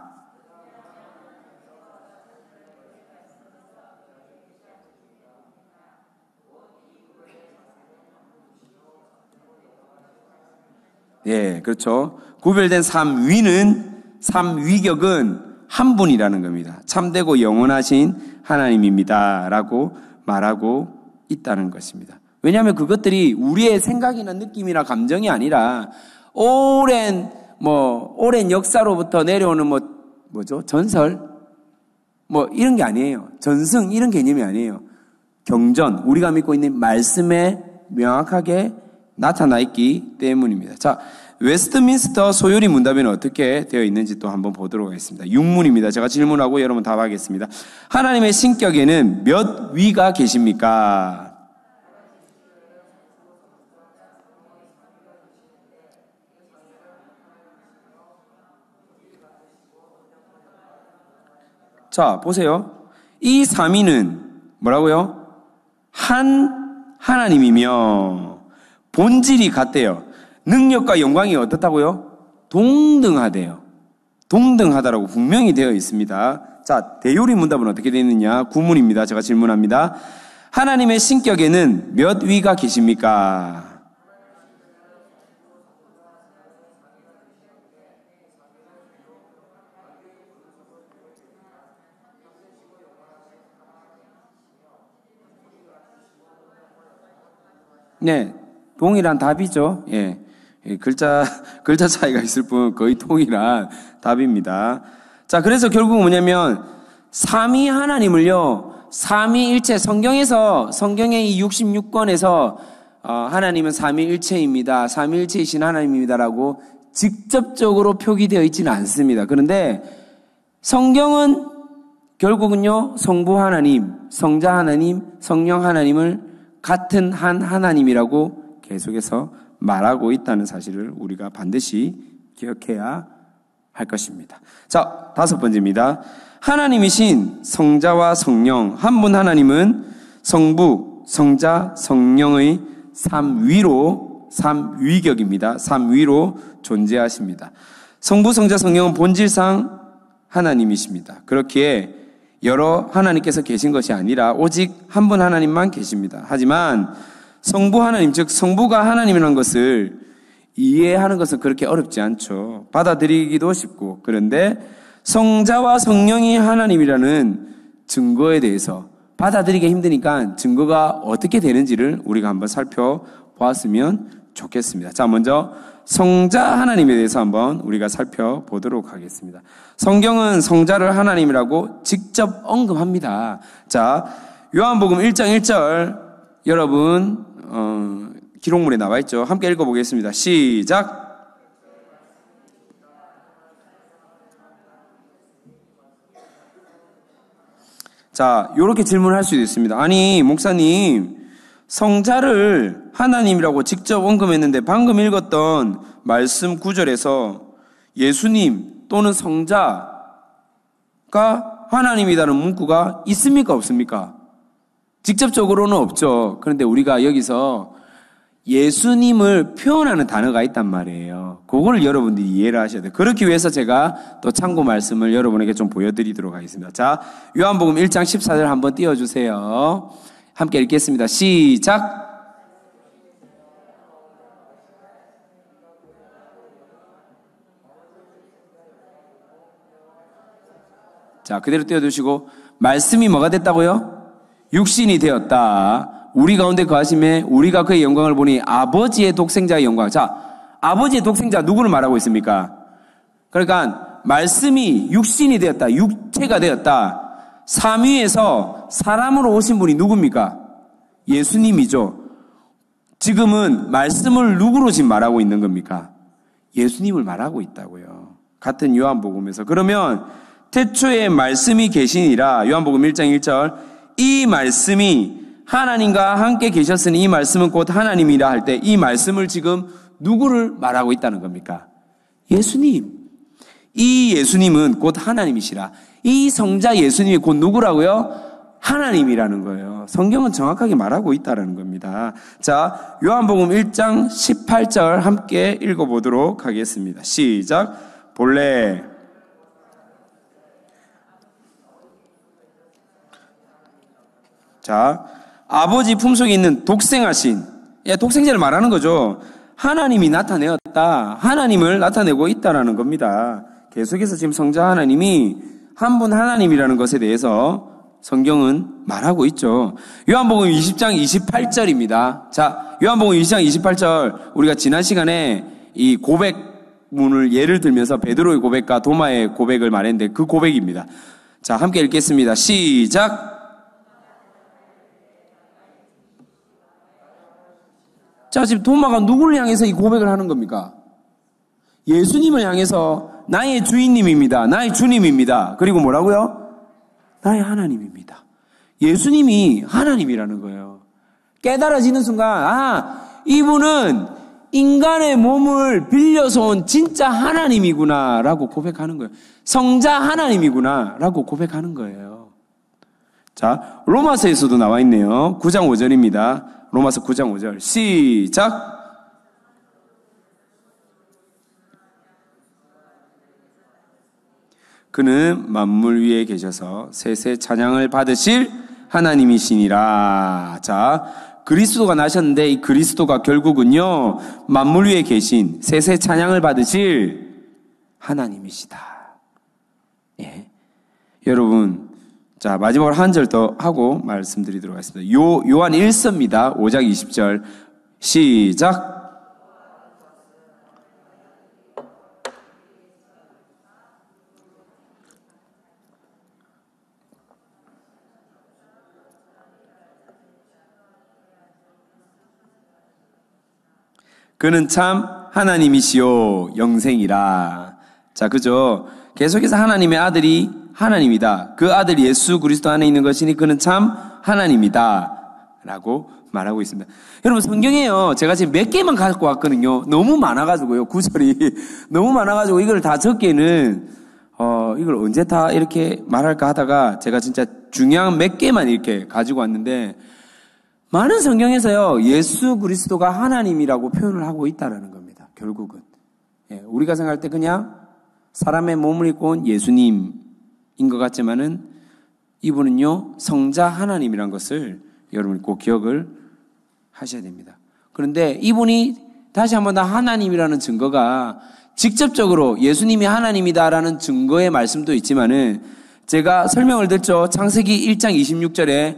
예, 그렇죠. 구별된 삼위격은 한 분이라는 겁니다. 참되고 영원하신 하나님입니다. 라고 말하고 있다는 것입니다. 왜냐하면 그것들이 우리의 생각이나 느낌이나 감정이 아니라 오랜 역사로부터 내려오는 전설? 이런 게 아니에요. 전승, 이런 개념이 아니에요. 경전, 우리가 믿고 있는 말씀에 명확하게 나타나 있기 때문입니다. 자, 웨스트민스터 소요리 문답에는 어떻게 되어 있는지 또 한번 보도록 하겠습니다. 6문입니다. 제가 질문하고 여러분 답하겠습니다. 하나님의 신격에는 몇 위가 계십니까? 자, 보세요. 이 삼위는 뭐라고요? 한 하나님이며 본질이 같대요. 능력과 영광이 어떻다고요? 동등하대요. 동등하다라고 분명히 되어 있습니다. 자, 대요리 문답은 어떻게 되어 있느냐? 구문입니다. 제가 질문합니다. 하나님의 신격에는 몇 위가 계십니까? 네, 동일한 답이죠. 예. 글자 차이가 있을 뿐 거의 동일한 답입니다. 자, 그래서 결국은 뭐냐면, 삼위 하나님을요, 삼위일체, 성경의 이 66권에서, 하나님은 삼위일체입니다. 삼위일체이신 하나님입니다라고 직접적으로 표기되어 있지는 않습니다. 그런데 성경은 결국은요, 성부 하나님, 성자 하나님, 성령 하나님을 같은 한 하나님이라고 계속해서 말하고 있다는 사실을 우리가 반드시 기억해야 할 것입니다. 자, 5번째입니다. 하나님이신 성자와 성령, 한 분 하나님은 성부, 성자, 성령의 삼위격입니다. 삼위로 존재하십니다. 성부, 성자, 성령은 본질상 하나님이십니다. 그렇기에 여러 하나님께서 계신 것이 아니라 오직 한 분 하나님만 계십니다. 하지만 성부 하나님, 즉 성부가 하나님이라는 것을 이해하는 것은 그렇게 어렵지 않죠. 받아들이기도 쉽고. 그런데 성자와 성령이 하나님이라는 증거에 대해서 받아들이기 힘드니까 증거가 어떻게 되는지를 우리가 한번 살펴보았으면 좋겠습니다. 자, 먼저 성자 하나님에 대해서 한번 우리가 살펴보도록 하겠습니다. 성경은 성자를 하나님이라고 직접 언급합니다. 자, 요한복음 1장 1절 여러분 기록물에 나와 있죠. 함께 읽어보겠습니다. 시작. 자, 요렇게 질문할 수도 있습니다. 아니, 목사님, 성자를 하나님이라고 직접 언급했는데 방금 읽었던 말씀 구절에서 예수님 또는 성자가 하나님이라는 문구가 있습니까? 없습니까? 직접적으로는 없죠. 그런데 우리가 여기서 예수님을 표현하는 단어가 있단 말이에요. 그거를 여러분들이 이해를 하셔야 돼요. 그렇기 위해서 제가 또 참고 말씀을 여러분에게 좀 보여드리도록 하겠습니다. 자, 요한복음 1장 14절 한번 띄워주세요. 함께 읽겠습니다. 시작. 자, 그대로 띄워두시고, 말씀이 뭐가 됐다고요? 육신이 되었다. 우리 가운데 거하심에 우리가 그의 영광을 보니 아버지의 독생자의 영광. 자, 아버지의 독생자 누구를 말하고 있습니까? 그러니까 말씀이 육신이 되었다. 육체가 되었다. 삼위에서 사람으로 오신 분이 누굽니까? 예수님이죠. 지금은 말씀을 누구로 지금 말하고 있는 겁니까? 예수님을 말하고 있다고요. 같은 요한복음에서. 그러면 태초에 말씀이 계시니라. 요한복음 1장 1절. 이 말씀이 하나님과 함께 계셨으니 이 말씀은 곧 하나님이라 할 때 이 말씀을 지금 누구를 말하고 있다는 겁니까? 예수님. 이 예수님은 곧 하나님이시라. 이 성자 예수님이 곧 누구라고요? 하나님이라는 거예요. 성경은 정확하게 말하고 있다는 겁니다. 자, 요한복음 1장 18절 함께 읽어보도록 하겠습니다. 시작. 본래 자, 아버지 품속에 있는 독생하신, 독생자를 말하는 거죠. 하나님이 나타내었다. 하나님을 나타내고 있다라는 겁니다. 계속해서 지금 성자 하나님이 한 분 하나님이라는 것에 대해서 성경은 말하고 있죠. 요한복음 20장 28절입니다. 자, 요한복음 20장 28절 우리가 지난 시간에 이 고백문을 예를 들면서 베드로의 고백과 도마의 고백을 말했는데 그 고백입니다. 자, 함께 읽겠습니다. 시작. 자, 지금 도마가 누구를 향해서 이 고백을 하는 겁니까? 예수님을 향해서 나의 주인님입니다. 나의 주님입니다. 그리고 뭐라고요? 나의 하나님입니다. 예수님이 하나님이라는 거예요. 깨달아지는 순간, 이분은 인간의 몸을 빌려서 온 진짜 하나님이구나라고 고백하는 거예요. 성자 하나님이구나라고 고백하는 거예요. 자, 로마서에서도 나와 있네요. 9장 5절입니다. 로마서 9장 5절. 시작! 그는 만물 위에 계셔서 셋의 찬양을 받으실 하나님이시니라. 자, 그리스도가 나셨는데 이 그리스도가 결국은요, 만물 위에 계신 셋의 찬양을 받으실 하나님이시다. 예. 여러분, 자, 마지막으로 한 절 더 하고 말씀드리도록 하겠습니다. 요한 1서입니다. 5장 20절. 시작! 그는 참 하나님이시요 영생이라. 자, 그죠? 계속해서 하나님의 아들이 하나님이다. 그 아들 예수 그리스도 안에 있는 것이니 그는 참 하나님이다. 라고 말하고 있습니다. 여러분, 성경에요, 제가 지금 몇 개만 갖고 왔거든요. 너무 많아가지고요. 구절이 너무 많아가지고 이걸 다 적기에는 이걸 언제 다 이렇게 말할까 하다가 제가 진짜 중요한 몇 개만 이렇게 가지고 왔는데, 많은 성경에서요, 예수 그리스도가 하나님이라고 표현을 하고 있다라는 겁니다. 결국은. 예, 우리가 생각할 때 그냥 사람의 몸을 입고 온 예수님인 것 같지만은 이분은요, 성자 하나님이란 것을 여러분이 꼭 기억을 하셔야 됩니다. 그런데 이분이 다시 한번 다 하나님이라는 증거가 직접적으로 예수님이 하나님이다라는 증거의 말씀도 있지만은 제가 설명을 듣죠. 창세기 1장 26절에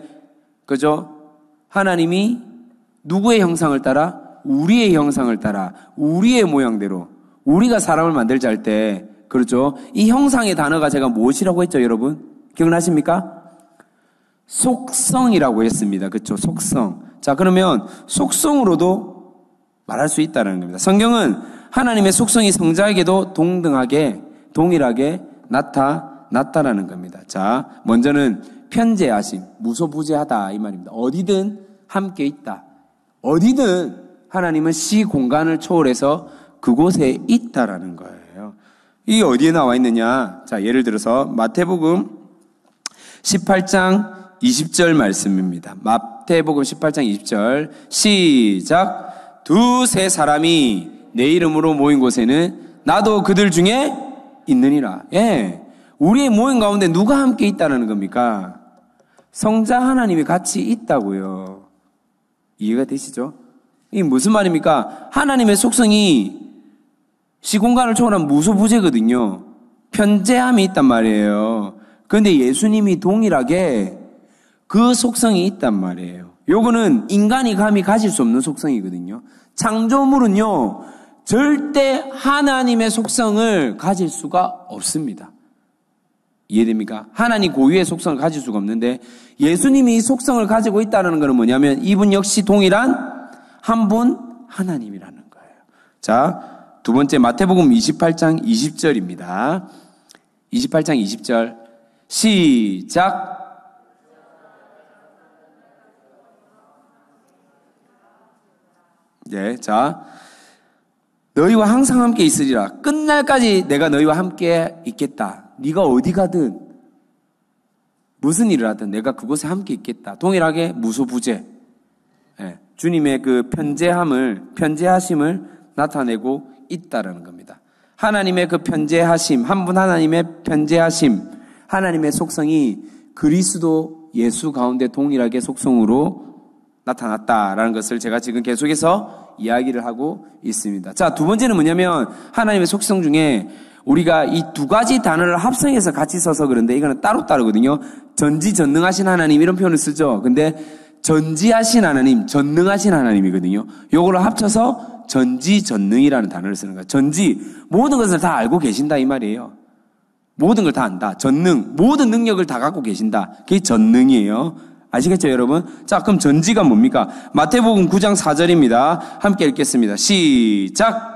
그죠? 하나님이 누구의 형상을 따라? 우리의 형상을 따라, 우리의 모양대로, 우리가 사람을 만들자 할 때, 그렇죠? 이 형상의 단어가 제가 무엇이라고 했죠, 여러분? 기억나십니까? 속성이라고 했습니다. 그렇죠? 속성. 자, 그러면 속성으로도 말할 수 있다는 겁니다. 성경은 하나님의 속성이 성자에게도 동일하게 나타나는 겁니다. 자, 먼저는 편재하심, 무소부재하다 이 말입니다. 어디든 함께 있다. 어디든 하나님은 시 공간을 초월해서 그곳에 있다라는 거예요. 이게 어디에 나와 있느냐? 자, 예를 들어서 마태복음 18장 20절 말씀입니다. 마태복음 18장 20절 시작. 두세 사람이 내 이름으로 모인 곳에는 나도 그들 중에 있느니라. 예, 우리의 모임 가운데 누가 함께 있다는 겁니까? 성자 하나님이 같이 있다고요. 이해가 되시죠? 이게 무슨 말입니까? 하나님의 속성이 시공간을 초월한 무소부재거든요. 편재함이 있단 말이에요. 그런데 예수님이 동일하게 그 속성이 있단 말이에요. 요거는 인간이 감히 가질 수 없는 속성이거든요. 창조물은요, 절대 하나님의 속성을 가질 수가 없습니다. 이해됩니까? 하나님 고유의 속성을 가질 수가 없는데 예수님이 이 속성을 가지고 있다는 것은 뭐냐면 이분 역시 동일한 한 분 하나님이라는 거예요. 자, 두 번째 마태복음 28장 20절입니다. 28장 20절 시작. 네, 자, 너희와 항상 함께 있으리라. 끝날까지 내가 너희와 함께 있겠다. 네가 어디 가든 무슨 일을 하든 내가 그곳에 함께 있겠다. 동일하게 무소부재. 예, 주님의 그 편재하심을 나타내고 있다라는 겁니다. 하나님의 그 편재하심, 한 분 하나님의 편재하심, 하나님의 속성이 그리스도 예수 가운데 동일하게 속성으로 나타났다라는 것을 제가 지금 계속해서 이야기를 하고 있습니다. 자, 두 번째는 뭐냐면 하나님의 속성 중에 우리가 이 두 가지 단어를 합성해서 같이 써서 그런데 이거는 따로따로거든요. 전지전능하신 하나님 이런 표현을 쓰죠. 근데 전지하신 하나님, 전능하신 하나님이거든요. 요거를 합쳐서 전지전능이라는 단어를 쓰는 거예요. 전지, 모든 것을 다 알고 계신다 이 말이에요. 모든 걸 다 안다. 전능, 모든 능력을 다 갖고 계신다. 그게 전능이에요. 아시겠죠, 여러분? 자, 그럼 전지가 뭡니까? 마태복음 9장 4절입니다. 함께 읽겠습니다. 시작!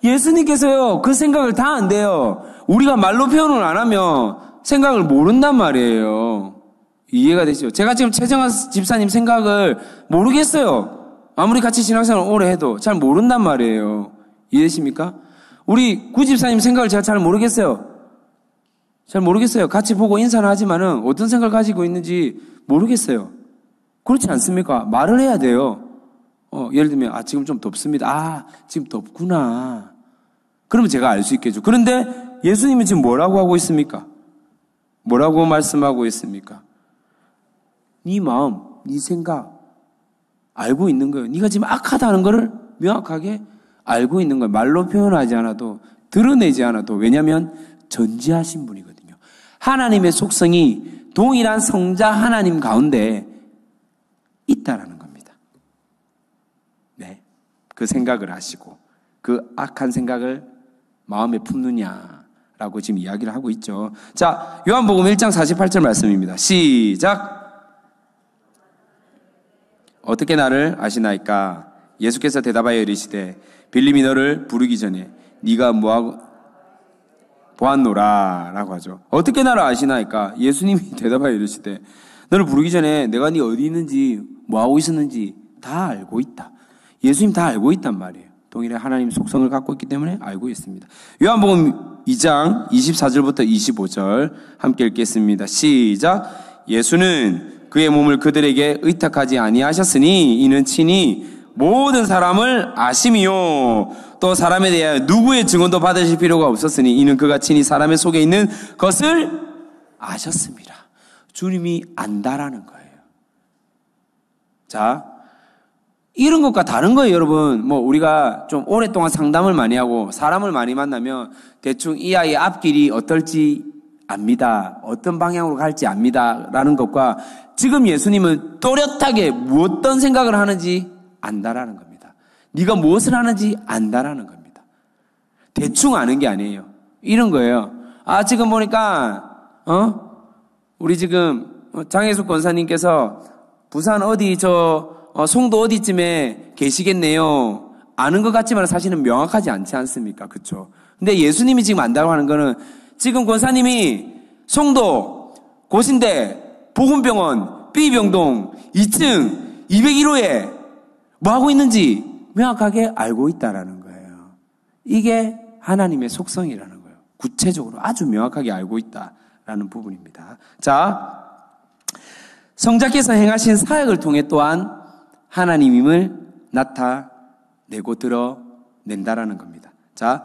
예수님께서요, 그 생각을 다 안돼요. 우리가 말로 표현을 안 하면 생각을 모른단 말이에요. 이해가 되시죠? 제가 지금 최정화 집사님 생각을 모르겠어요. 아무리 같이 신앙생활을 오래 해도 잘 모른단 말이에요. 이해되십니까? 우리 구 집사님 생각을 제가 잘 모르겠어요. 잘 모르겠어요. 같이 보고 인사는 하지만은 어떤 생각을 가지고 있는지 모르겠어요. 그렇지 않습니까? 말을 해야 돼요. 예를 들면, 지금 좀 덥습니다. 지금 덥구나. 그러면 제가 알 수 있겠죠. 그런데 예수님은 지금 뭐라고 하고 있습니까? 뭐라고 말씀하고 있습니까? 네 마음, 네 생각 알고 있는 거예요. 네가 지금 악하다는 것을 명확하게 알고 있는 거예요. 말로 표현하지 않아도, 드러내지 않아도. 왜냐하면 전지하신 분이거든요. 하나님의 속성이 동일한 성자 하나님 가운데 있다라는 겁니다. 네, 그 생각을 하시고 그 악한 생각을 마음에 품느냐라고 지금 이야기를 하고 있죠. 자, 요한복음 1장 48절 말씀입니다. 시작. 어떻게 나를 아시나이까? 예수께서 대답하여 이르시되 빌림이 너를 부르기 전에 네가 뭐하고 보았노라 라고 하죠. 어떻게 나를 아시나이까? 예수님이 대답하여 이르시되 너를 부르기 전에 내가 네 어디 있는지 뭐하고 있었는지 다 알고 있다. 예수님 다 알고 있단 말이에요. 동일한 하나님 속성을 갖고 있기 때문에 알고 있습니다. 요한복음 2장 24절부터 25절 함께 읽겠습니다. 시작. 예수는 그의 몸을 그들에게 의탁하지 아니하셨으니 이는 친히 모든 사람을 아심이요 또 사람에 대하여 누구의 증언도 받으실 필요가 없었으니 이는 그가 친히 사람의 속에 있는 것을 아셨습니다. 주님이 안다라는 거예요. 자, 이런 것과 다른 거예요, 여러분. 우리가 좀 오랫동안 상담을 많이 하고 사람을 많이 만나면 대충 이 아이의 앞길이 어떨지 압니다. 어떤 방향으로 갈지 압니다. 라는 것과 지금 예수님은 또렷하게 어떤 생각을 하는지 안다라는 겁니다. 네가 무엇을 하는지 안다라는 겁니다. 대충 아는 게 아니에요. 이런 거예요. 지금 보니까 우리 지금 장혜숙 권사님께서 부산 어디 송도 어디쯤에 계시겠네요. 아는 것 같지만 사실은 명확하지 않지 않습니까? 그렇죠? 근데 예수님이 지금 안다고 하는 거는 지금 권사님이 송도 고신대 보건병원 B병동 2층 201호에 뭐 하고 있는지 명확하게 알고 있다라는 거예요. 이게 하나님의 속성이라는 거예요. 구체적으로 아주 명확하게 알고 있다라는 부분입니다. 자, 성자께서 행하신 사역을 통해 또한 하나님임을 나타내고 드러낸다라는 겁니다. 자,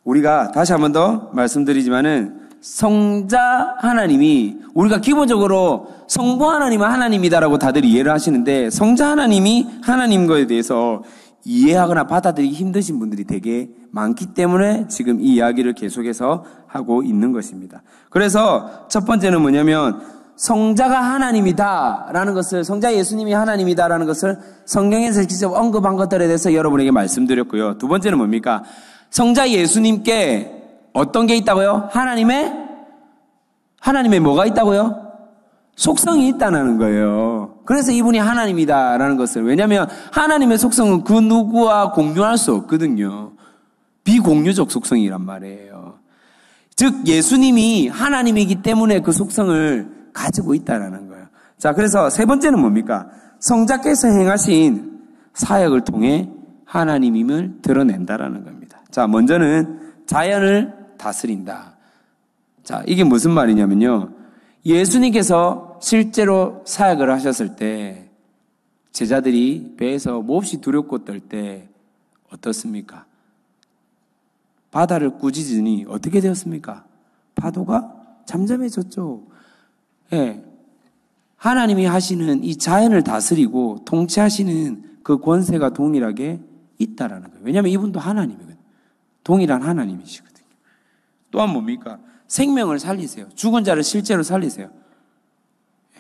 우리가 다시 한 번 더 말씀드리지만은 성자 하나님이 우리가 기본적으로 성부 하나님은 하나님이다라고 다들 이해를 하시는데 성자 하나님이 하나님인 것에 대해서 이해하거나 받아들이기 힘드신 분들이 되게 많기 때문에 지금 이 이야기를 계속해서 하고 있는 것입니다. 그래서 첫 번째는 뭐냐면 성자가 하나님이다라는 것을, 성자 예수님이 하나님이다라는 것을 성경에서 직접 언급한 것들에 대해서 여러분에게 말씀드렸고요. 두 번째는 뭡니까? 성자 예수님께 어떤 게 있다고요? 하나님의 뭐가 있다고요? 속성이 있다는 거예요. 그래서 이분이 하나님이다라는 것을, 왜냐하면 하나님의 속성은 그 누구와 공유할 수 없거든요. 비공유적 속성이란 말이에요. 즉 예수님이 하나님이기 때문에 그 속성을 가지고 있다는 거예요. 자, 그래서 세 번째는 뭡니까? 성자께서 행하신 사역을 통해 하나님임을 드러낸다라는 겁니다. 자, 먼저는 자연을 다스린다. 자, 이게 무슨 말이냐면요. 예수님께서 실제로 사역을 하셨을 때 제자들이 배에서 몹시 두렵고 떨 때 어떻습니까? 바다를 꾸짖으니 어떻게 되었습니까? 파도가 잠잠해졌죠. 예. 하나님이 하시는 이 자연을 다스리고 통치하시는 그 권세가 동일하게 있다라는 거예요. 왜냐하면 이분도 하나님이거든요. 동일한 하나님이시거든요. 또한 뭡니까? 생명을 살리세요. 죽은 자를 실제로 살리세요.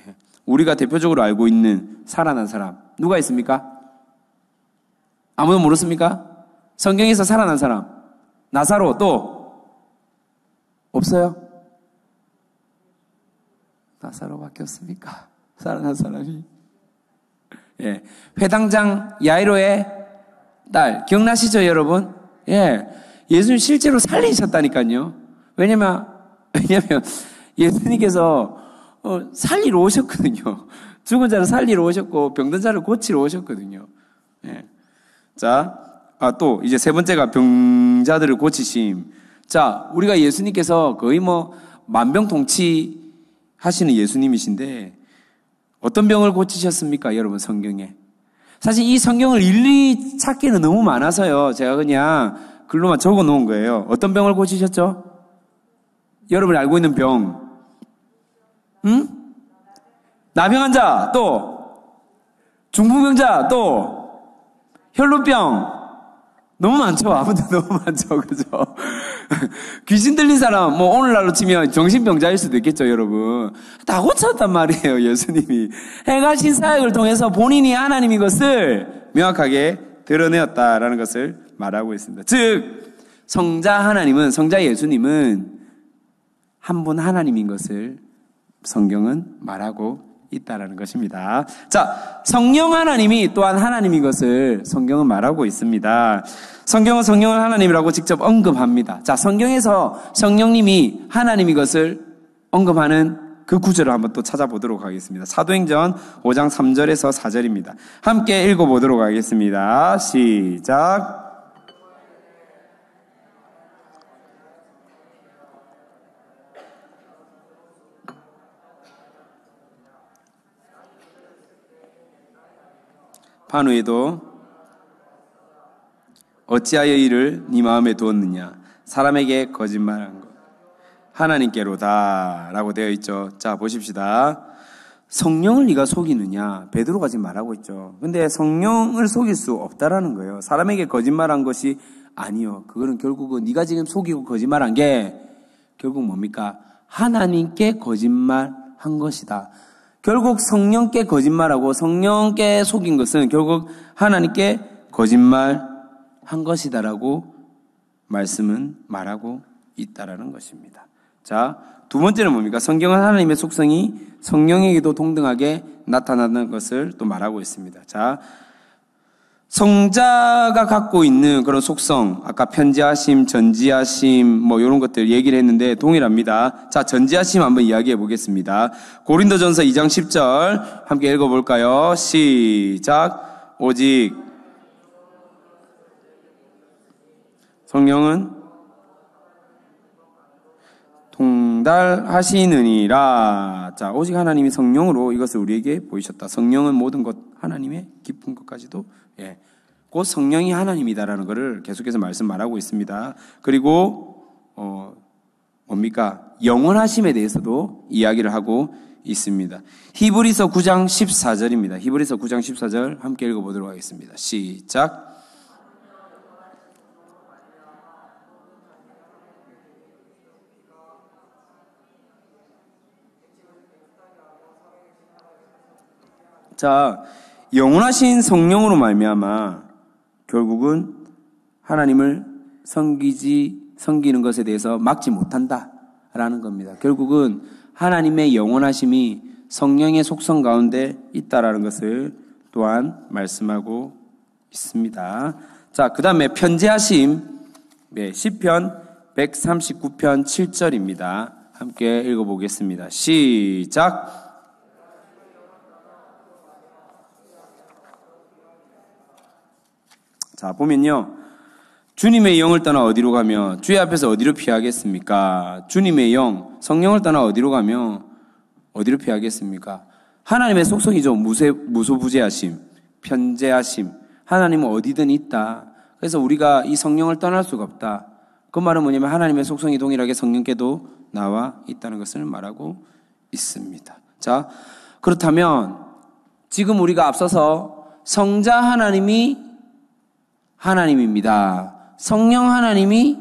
예. 우리가 대표적으로 알고 있는 살아난 사람 누가 있습니까? 아무도 모르십니까? 성경에서 살아난 사람 나사로, 또 없어요? 나사로밖에 없습니까? 살아난 사람이. 예. 회당장 야이로의 딸, 기억나시죠, 여러분? 예. 예수님 실제로 살리셨다니까요. 왜냐면 예수님께서, 살리러 오셨거든요. 죽은 자를 살리러 오셨고 병든 자를 고치러 오셨거든요. 예. 자, 또 이제 세 번째가 병자들을 고치심. 자, 우리가 예수님께서 거의 만병통치 하시는 예수님이신데 어떤 병을 고치셨습니까? 여러분 성경에. 사실 이 성경을 일일이 찾기는 너무 많아서요. 제가 그냥 글로만 적어 놓은 거예요. 어떤 병을 고치셨죠? 여러분이 알고 있는 병. 응? 나병 환자, 또 중풍병자, 또 혈루병. 너무 많죠. 아무튼 너무 많죠. 그죠? 귀신 들린 사람, 오늘날로 치면 정신병자일 수도 있겠죠, 여러분. 다 고쳤단 말이에요, 예수님이. 행하신 사역을 통해서 본인이 하나님인 것을 명확하게 드러내었다라는 것을 말하고 있습니다. 즉, 성자 예수님은 한 분 하나님인 것을 성경은 말하고 있다라는 것입니다. 자, 성령 하나님이 또한 하나님인 것을 성경은 말하고 있습니다. 성경은 성령을 하나님이라고 직접 언급합니다. 자, 성경에서 성령님이 하나님인 것을 언급하는 그 구절을 한번 또 찾아보도록 하겠습니다. 사도행전 5장 3절에서 4절입니다. 함께 읽어보도록 하겠습니다. 시작. 반후에도 어찌하여 이를 네 마음에 두었느냐? 사람에게 거짓말한 것 하나님께로다 라고 되어 있죠. 자, 보십시다. 성령을 네가 속이느냐? 베드로가 지금 말하고 있죠. 근데 성령을 속일 수 없다라는 거예요. 사람에게 거짓말한 것이 아니요. 그거는 결국은 네가 지금 속이고 거짓말한 게 결국 뭡니까? 하나님께 거짓말한 것이다. 결국 성령께 거짓말하고 성령께 속인 것은 결국 하나님께 거짓말한 것이다라고 말씀은 말하고 있다라는 것입니다. 자, 두 번째는 뭡니까? 성경은 하나님의 속성이 성령에게도 동등하게 나타나는 것을 또 말하고 있습니다. 자, 성자가 갖고 있는 그런 속성, 아까 편지하심, 전지하심, 이런 것들 얘기를 했는데 동일합니다. 자, 전지하심 한번 이야기해 보겠습니다. 고린도전서 2장 10절 함께 읽어볼까요? 시작. 오직 성령은 동달하시느니라. 자, 오직 하나님이 성령으로 이것을 우리에게 보이셨다. 성령은 모든 것, 하나님의 깊은 것까지도, 곧 성령이 하나님이다라는 것을 계속해서 말하고 있습니다. 그리고, 뭡니까? 영원하심에 대해서도 이야기를 하고 있습니다. 히브리서 9장 14절입니다. 히브리서 9장 14절 함께 읽어보도록 하겠습니다. 시작. 자, 영원하신 성령으로 말미암아 결국은 하나님을 섬기는 것에 대해서 막지 못한다라는 겁니다. 결국은 하나님의 영원하심이 성령의 속성 가운데 있다라는 것을 또한 말씀하고 있습니다. 자, 그 다음에 편지하심, 시편 139편 7절입니다. 함께 읽어보겠습니다. 시작. 자, 보면요. 주님의 영을 떠나 어디로 가며 주의 앞에서 어디로 피하겠습니까? 주님의 영, 성령을 떠나 어디로 가며 어디로 피하겠습니까? 하나님의 속성이죠. 무소부재하심, 편재하심. 하나님은 어디든 있다. 그래서 우리가 이 성령을 떠날 수가 없다. 그 말은 뭐냐면 하나님의 속성이 동일하게 성령께도 나와 있다는 것을 말하고 있습니다. 자, 그렇다면 지금 우리가 앞서서 성자 하나님이 하나님입니다. 성령 하나님이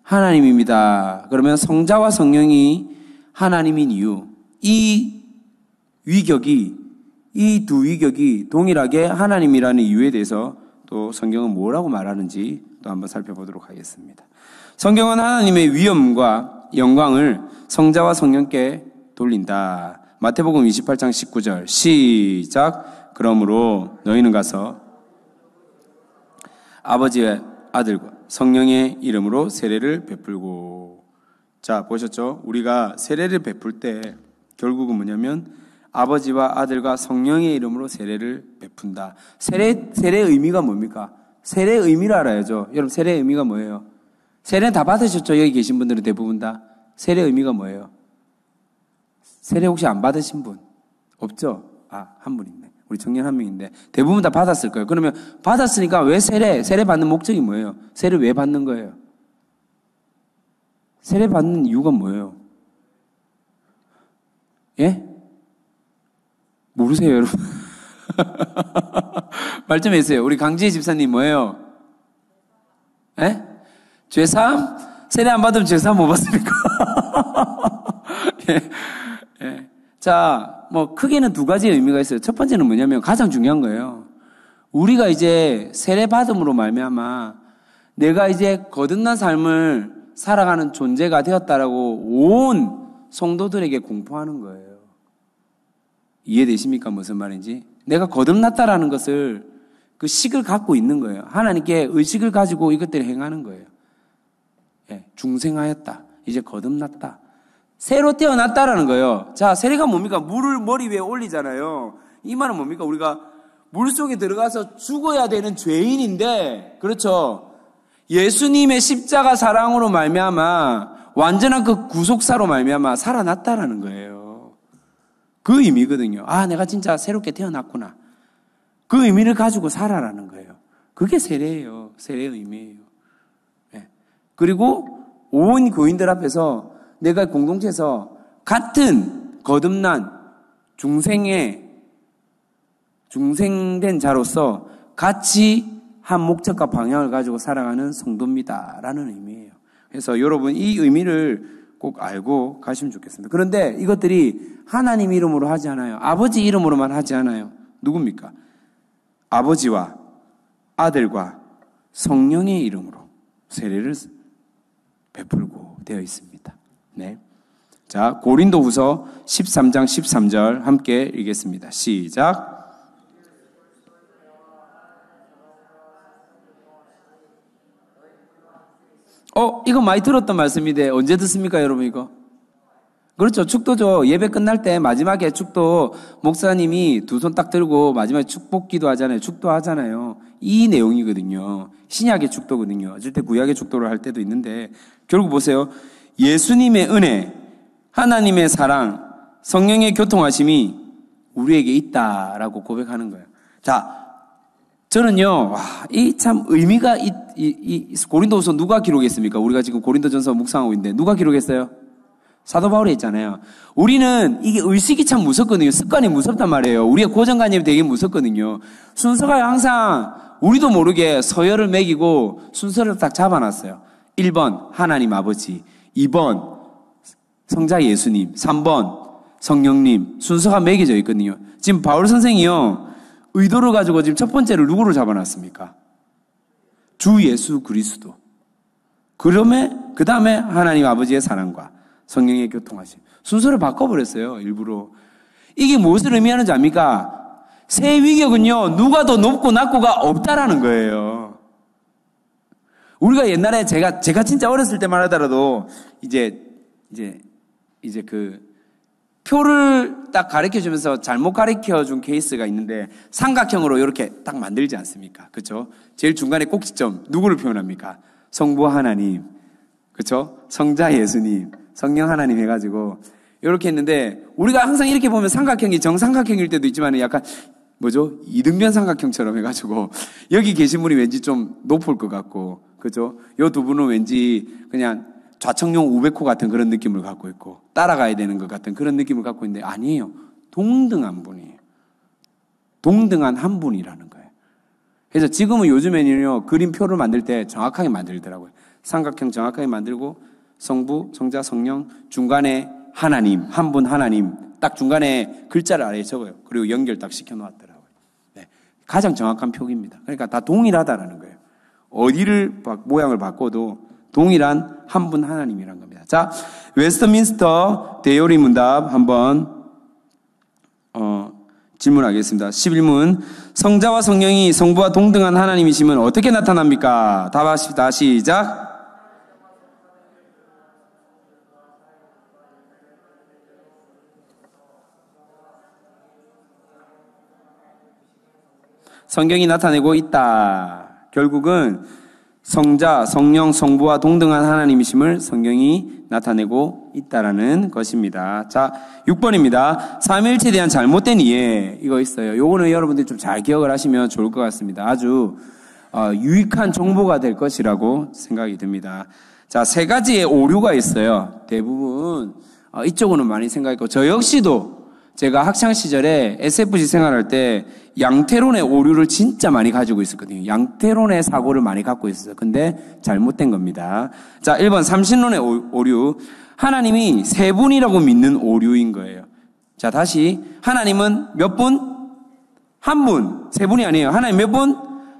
하나님입니다. 그러면 성자와 성령이 하나님인 이유, 이 두 위격이 동일하게 하나님이라는 이유에 대해서 또 성경은 뭐라고 말하는지 또 한번 살펴보도록 하겠습니다. 성경은 하나님의 위엄과 영광을 성자와 성령께 돌린다. 마태복음 28장 19절 시작. 그러므로 너희는 가서 아버지의 아들과 성령의 이름으로 세례를 베풀고. 자, 보셨죠? 우리가 세례를 베풀 때 결국은 뭐냐면 아버지와 아들과 성령의 이름으로 세례를 베푼다. 세례의 의미가 뭡니까? 세례의 의미를 알아야죠. 여러분, 세례의 의미가 뭐예요? 세례는 다 받으셨죠? 여기 계신 분들은 대부분 다. 세례의 의미가 뭐예요? 세례 혹시 안 받으신 분? 없죠? 한 분 있네. 우리 청년 한 명인데 대부분 다 받았을 거예요. 그러면 받았으니까 왜 세례 받는 목적이 뭐예요? 세례 왜 받는 거예요? 세례 받는 이유가 뭐예요? 예? 모르세요, 여러분? 말 좀 해주세요. 우리 강지혜 집사님 뭐예요? 예? 죄사함? 세례 안 받으면 죄사함 못 받습니까? 예. 예. 자, 크게는 두 가지 의미가 있어요. 첫 번째는 뭐냐면 가장 중요한 거예요. 우리가 이제 세례 받음으로 말미암아 내가 이제 거듭난 삶을 살아가는 존재가 되었다라고 온 성도들에게 공포하는 거예요. 이해되십니까? 무슨 말인지? 내가 거듭났다라는 것을 그 식을 갖고 있는 거예요. 하나님께 의식을 가지고 이것들을 행하는 거예요. 예, 중생하였다. 이제 거듭났다. 새로 태어났다라는 거예요. 자, 세례가 뭡니까? 물을 머리 위에 올리잖아요. 이 말은 뭡니까? 우리가 물 속에 들어가서 죽어야 되는 죄인인데, 그렇죠? 예수님의 십자가 사랑으로 말미암아 완전한 그 구속사로 말미암아 살아났다라는 거예요. 그 의미거든요. 내가 진짜 새롭게 태어났구나. 그 의미를 가지고 살아라는 거예요. 그게 세례예요. 세례의 의미예요. 네. 그리고 온 교인들 앞에서 내가 공동체에서 같은 거듭난 중생된 자로서 같이 한 목적과 방향을 가지고 살아가는 성도입니다라는 의미예요. 그래서 여러분 이 의미를 꼭 알고 가시면 좋겠습니다. 그런데 이것들이 하나님 이름으로 하지 않아요. 아버지 이름으로만 하지 않아요. 누굽니까? 아버지와 아들과 성령의 이름으로 세례를 베풀고 되어 있습니다. 네. 자, 고린도후서 13장 13절 함께 읽겠습니다. 시작. 이거 많이 들었던 말씀인데 언제 듣습니까, 여러분 이거? 그렇죠. 축도죠. 예배 끝날 때 마지막에 축도 목사님이 두 손 딱 들고 마지막에 축복 기도하잖아요. 축도하잖아요. 이 내용이거든요. 신약의 축도거든요. 어쩔 때 구약의 축도를 할 때도 있는데 결국 보세요. 예수님의 은혜, 하나님의 사랑, 성령의 교통하심이 우리에게 있다라고 고백하는 거예요. 자, 저는요, 이 참 의미가 이 고린도후서 누가 기록했습니까? 우리가 지금 고린도전서 묵상하고 있는데 누가 기록했어요? 사도 바울이 했잖아요. 우리는 이게 의식이 참 무섭거든요. 습관이 무섭단 말이에요. 우리가 고정관념이 되게 무섭거든요. 순서가 항상 우리도 모르게 서열을 매기고 순서를 딱 잡아놨어요. 1번 하나님 아버지, 2번 성자 예수님, 3번 성령님 순서가 매겨져 있거든요. 지금 바울 선생이요. 의도를 가지고 지금 첫 번째를 누구로 잡아놨습니까? 주 예수 그리스도. 그러면 그 다음에 하나님 아버지의 사랑과 성령의 교통하심. 순서를 바꿔버렸어요. 일부러. 이게 무엇을 의미하는지 압니까? 새 위격은요. 누가 더 높고 낮고가 없다라는 거예요. 우리가 옛날에 제가 진짜 어렸을 때만 하더라도 이제 그 표를 딱 가르쳐주면서 잘못 가르쳐준 케이스가 있는데 삼각형으로 이렇게 딱 만들지 않습니까? 그렇죠? 제일 중간에 꼭지점 누구를 표현합니까? 성부 하나님, 그렇죠? 성자 예수님, 성령 하나님 해가지고 이렇게 했는데 우리가 항상 이렇게 보면 삼각형이 정삼각형일 때도 있지만 약간 이등변 삼각형처럼 해가지고 여기 계신 분이 왠지 좀 높을 것 같고, 그렇죠? 요 두 분은 왠지 그냥 좌청룡 우베코 같은 그런 느낌을 갖고 있고 따라가야 되는 것 같은 그런 느낌을 갖고 있는데 아니에요. 동등한 분이에요. 동등한 한 분이라는 거예요. 그래서 지금은 요즘에는요 그림표를 만들 때 정확하게 만들더라고요. 삼각형 정확하게 만들고 성부, 성자, 성령 중간에 하나님, 한 분 하나님 딱 중간에 글자를 아래에 적어요. 그리고 연결 딱 시켜놓았더라고요. 네. 가장 정확한 표기입니다. 그러니까 다 동일하다라는 거예요. 어디를 모양을 바꿔도 동일한 한 분 하나님이란 겁니다. 자, 웨스트민스터 대요리 문답 한번 질문하겠습니다. 11문. 성자와 성령이 성부와 동등한 하나님이시면 어떻게 나타납니까? 답합시다. 시작. 성경이 나타내고 있다. 결국은 성자, 성령, 성부와 동등한 하나님이심을 성경이 나타내고 있다라는 것입니다. 자, 6번입니다. 삼위일체에 대한 잘못된 이해. 이거 있어요. 요거는 여러분들이 좀 잘 기억을 하시면 좋을 것 같습니다. 아주 유익한 정보가 될 것이라고 생각이 듭니다. 자, 세 가지의 오류가 있어요. 대부분 이쪽으로는 많이 생각했고, 저 역시도 제가 학창시절에 SFC 생활할 때 양태론의 오류를 진짜 많이 가지고 있었거든요. 양태론의 사고를 많이 갖고 있었어요. 근데 잘못된 겁니다. 자, 1번 삼신론의 오류. 하나님이 세 분이라고 믿는 오류인 거예요. 자, 다시. 하나님은 몇 분? 한 분. 세 분이 아니에요. 하나님 몇 분?